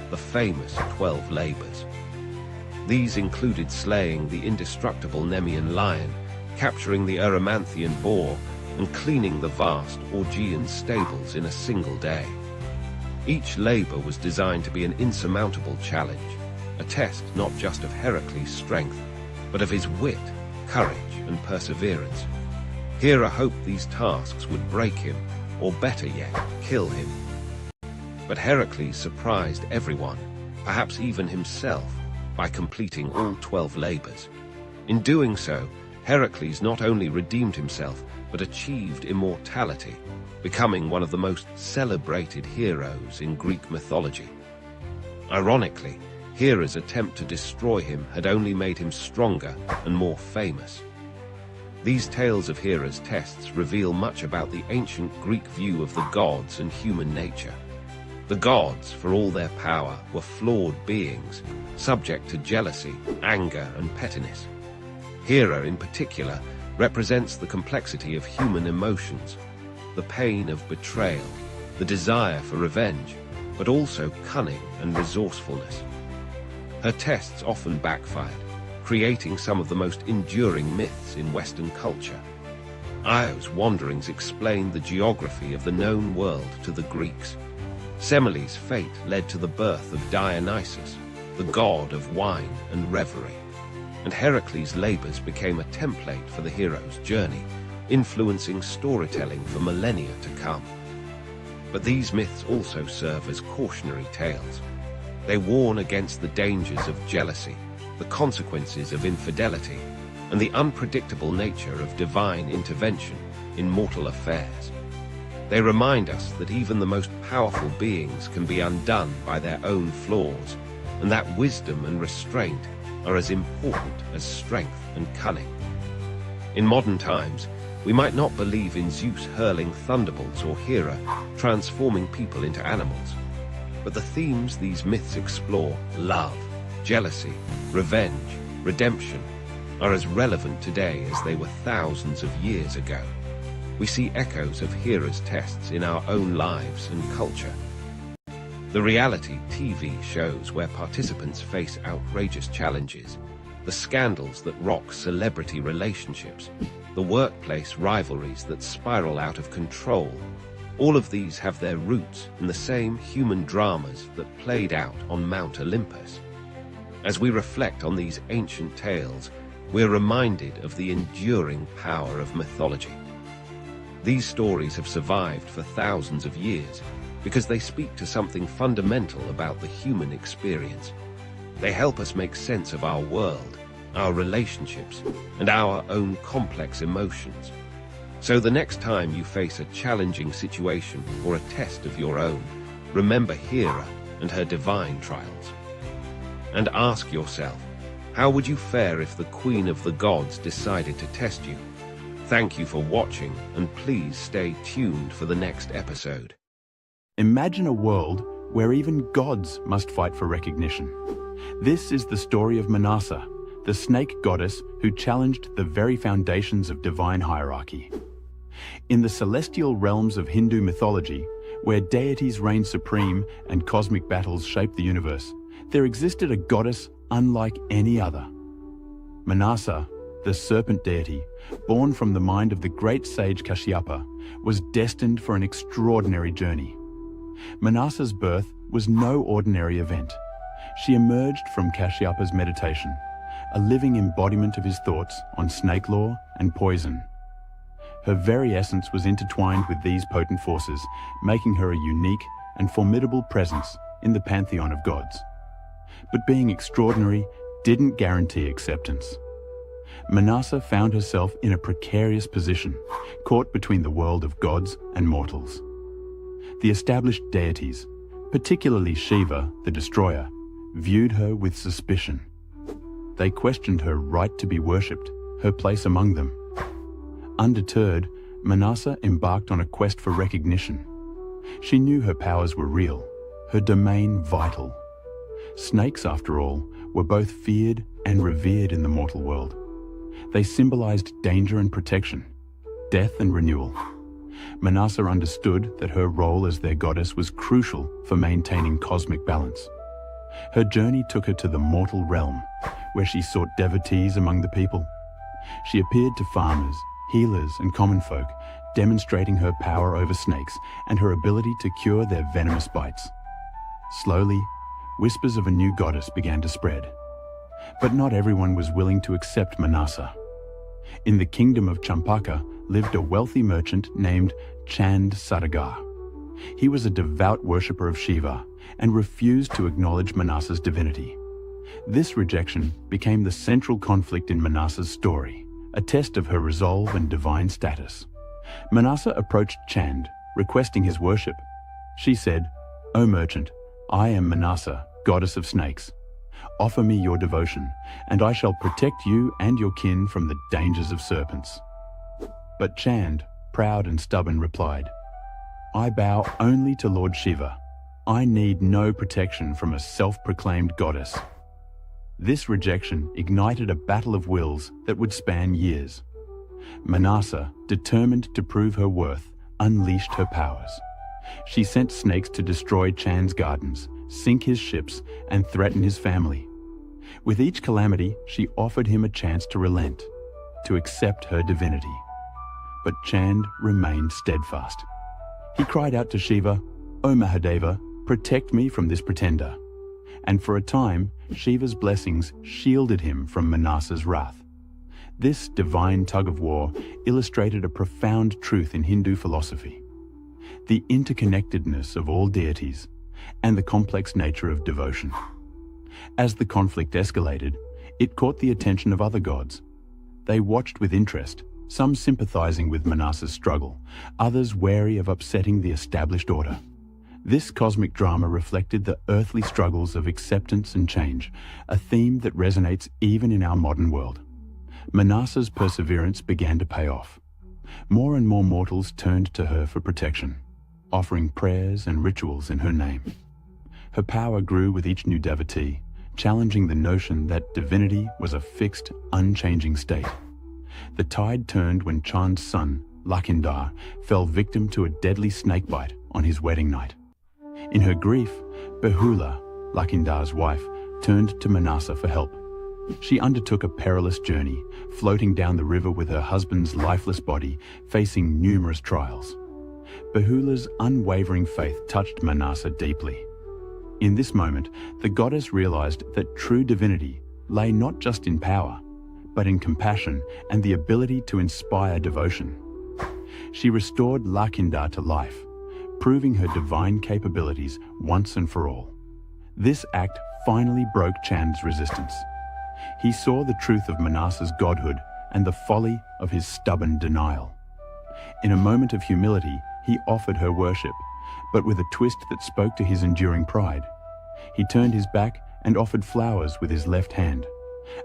the famous 12 labors. These included slaying the indestructible Nemean lion, capturing the Erymanthian boar, and cleaning the vast Augean stables in a single day. Each labor was designed to be an insurmountable challenge, a test not just of Heracles' strength, but of his wit, courage, and perseverance. Hera hoped these tasks would break him, or better yet, kill him. But Heracles surprised everyone, perhaps even himself, by completing all 12 labors. In doing so, Heracles not only redeemed himself, but achieved immortality, becoming one of the most celebrated heroes in Greek mythology. Ironically, Hera's attempt to destroy him had only made him stronger and more famous. These tales of Hera's tests reveal much about the ancient Greek view of the gods and human nature. The gods, for all their power, were flawed beings, subject to jealousy, anger, and pettiness. Hera, in particular, represents the complexity of human emotions, the pain of betrayal, the desire for revenge, but also cunning and resourcefulness. Her tests often backfired, creating some of the most enduring myths in Western culture. Io's wanderings explained the geography of the known world to the Greeks. Semele's fate led to the birth of Dionysus, the god of wine and revelry. And Heracles' labors became a template for the hero's journey, influencing storytelling for millennia to come. But these myths also serve as cautionary tales. They warn against the dangers of jealousy, the consequences of infidelity, and the unpredictable nature of divine intervention in mortal affairs. They remind us that even the most powerful beings can be undone by their own flaws, and that wisdom and restraint are as important as strength and cunning. In modern times, we might not believe in Zeus hurling thunderbolts or Hera transforming people into animals, but the themes these myths explore, love, jealousy, revenge, redemption, are as relevant today as they were thousands of years ago. We see echoes of Hera's tests in our own lives and culture. The reality TV shows where participants face outrageous challenges, the scandals that rock celebrity relationships, the workplace rivalries that spiral out of control, all of these have their roots in the same human dramas that played out on Mount Olympus. As we reflect on these ancient tales, we're reminded of the enduring power of mythology. These stories have survived for thousands of years because they speak to something fundamental about the human experience. They help us make sense of our world, our relationships, and our own complex emotions. So the next time you face a challenging situation or a test of your own, remember Hera and her divine trials. And ask yourself, How would you fare if the Queen of the Gods decided to test you? Thank you for watching, and please stay tuned for the next episode. Imagine a world where even gods must fight for recognition. This is the story of Manasa, the snake goddess who challenged the very foundations of divine hierarchy. In the celestial realms of Hindu mythology, where deities reign supreme and cosmic battles shape the universe, there existed a goddess unlike any other. Manasa, the serpent deity, born from the mind of the great sage CashApp, was destined for an extraordinary journey. Manasa's birth was no ordinary event. She emerged from CashApp's meditation, a living embodiment of his thoughts on snake lore and poison. Her very essence was intertwined with these potent forces, making her a unique and formidable presence in the pantheon of gods. But being extraordinary didn't guarantee acceptance. Manasa found herself in a precarious position, caught between the world of gods and mortals. The established deities, particularly Shiva, the destroyer, viewed her with suspicion. They questioned her right to be worshipped, her place among them. Undeterred, Manasa embarked on a quest for recognition. She knew her powers were real, her domain vital. Snakes, after all, were both feared and revered in the mortal world. They symbolized danger and protection, death and renewal. Manasa understood that her role as their goddess was crucial for maintaining cosmic balance. Her journey took her to the mortal realm, where she sought devotees among the people. She appeared to farmers, healers, and common folk, demonstrating her power over snakes and her ability to cure their venomous bites. Slowly, whispers of a new goddess began to spread. But not everyone was willing to accept Manasa. In the kingdom of Champaka lived a wealthy merchant named Chand Sadagar. He was a devout worshipper of Shiva and refused to acknowledge Manasa's divinity. This rejection became the central conflict in Manasa's story, a test of her resolve and divine status. Manasa approached Chand, requesting his worship. She said, "O merchant, I am Manasa, goddess of snakes. Offer me your devotion, and I shall protect you and your kin from the dangers of serpents." But Chand, proud and stubborn, replied, "I bow only to Lord Shiva. I need no protection from a self-proclaimed goddess." This rejection ignited a battle of wills that would span years. Manasa, determined to prove her worth, unleashed her powers. She sent snakes to destroy Chand's gardens, sink his ships, and threaten his family. With each calamity, she offered him a chance to relent, to accept her divinity. But Chand remained steadfast. He cried out to Shiva, "O Mahadeva, protect me from this pretender." And for a time, Shiva's blessings shielded him from Manasa's wrath. This divine tug-of-war illustrated a profound truth in Hindu philosophy: the interconnectedness of all deities and the complex nature of devotion. As the conflict escalated, it caught the attention of other gods. They watched with interest, some sympathizing with Manasa's struggle, others wary of upsetting the established order. This cosmic drama reflected the earthly struggles of acceptance and change, a theme that resonates even in our modern world. Manasa's perseverance began to pay off. More and more mortals turned to her for protection, offering prayers and rituals in her name. Her power grew with each new devotee, challenging the notion that divinity was a fixed, unchanging state. The tide turned when Chand's son, Lakhinder, fell victim to a deadly snakebite on his wedding night. In her grief, Behula, Lakhinder's wife, turned to Manasa for help. She undertook a perilous journey, floating down the river with her husband's lifeless body, facing numerous trials. Behula's unwavering faith touched Manasa deeply. In this moment, the goddess realized that true divinity lay not just in power, but in compassion and the ability to inspire devotion. She restored Lakhinder to life, proving her divine capabilities once and for all. This act finally broke Chand's resistance. He saw the truth of Manasa's godhood and the folly of his stubborn denial. In a moment of humility, he offered her worship, but with a twist that spoke to his enduring pride. He turned his back and offered flowers with his left hand,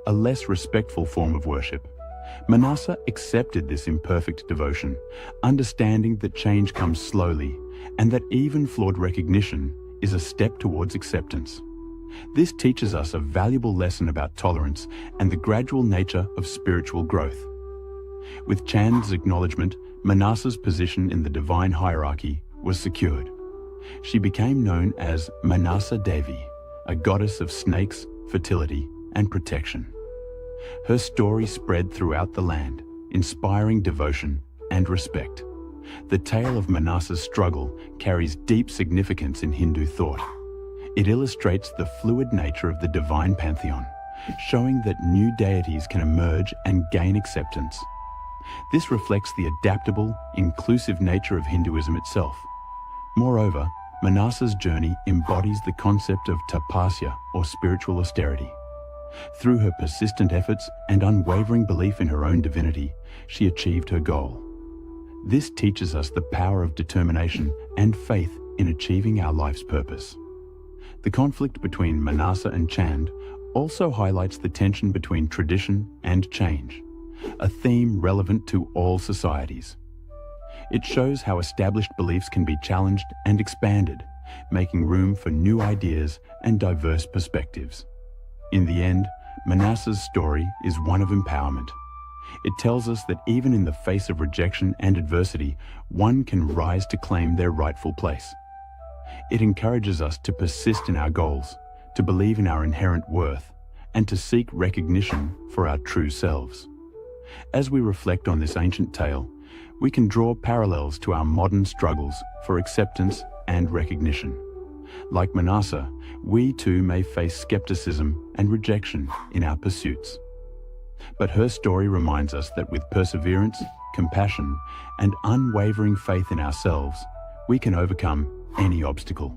a less respectful form of worship. Manasa accepted this imperfect devotion, understanding that change comes slowly and that even flawed recognition is a step towards acceptance. This teaches us a valuable lesson about tolerance and the gradual nature of spiritual growth. With Chand's acknowledgement, Manasa's position in the divine hierarchy was secured. She became known as Manasa Devi, a goddess of snakes, fertility, and protection. Her story spread throughout the land, inspiring devotion and respect. The tale of Manasa's struggle carries deep significance in Hindu thought. It illustrates the fluid nature of the divine pantheon, showing that new deities can emerge and gain acceptance. This reflects the adaptable, inclusive nature of Hinduism itself. Moreover, Manasa's journey embodies the concept of tapasya, or spiritual austerity. Through her persistent efforts and unwavering belief in her own divinity, she achieved her goal. This teaches us the power of determination and faith in achieving our life's purpose. The conflict between Manasa and Chand also highlights the tension between tradition and change, a theme relevant to all societies. It shows how established beliefs can be challenged and expanded, making room for new ideas and diverse perspectives. In the end, Manasa's story is one of empowerment. It tells us that even in the face of rejection and adversity, one can rise to claim their rightful place. It encourages us to persist in our goals, to believe in our inherent worth, and to seek recognition for our true selves. As we reflect on this ancient tale, we can draw parallels to our modern struggles for acceptance and recognition. Like Manasa, we too may face skepticism and rejection in our pursuits. But her story reminds us that with perseverance, compassion, and unwavering faith in ourselves, we can overcome any obstacle.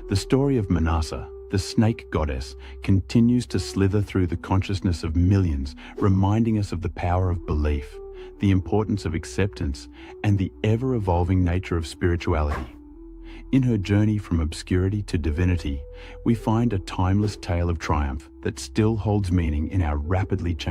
The story of Manasa, the snake goddess, continues to slither through the consciousness of millions, reminding us of the power of belief, the importance of acceptance, and the ever-evolving nature of spirituality. In her journey from obscurity to divinity, we find a timeless tale of triumph that still holds meaning in our rapidly changing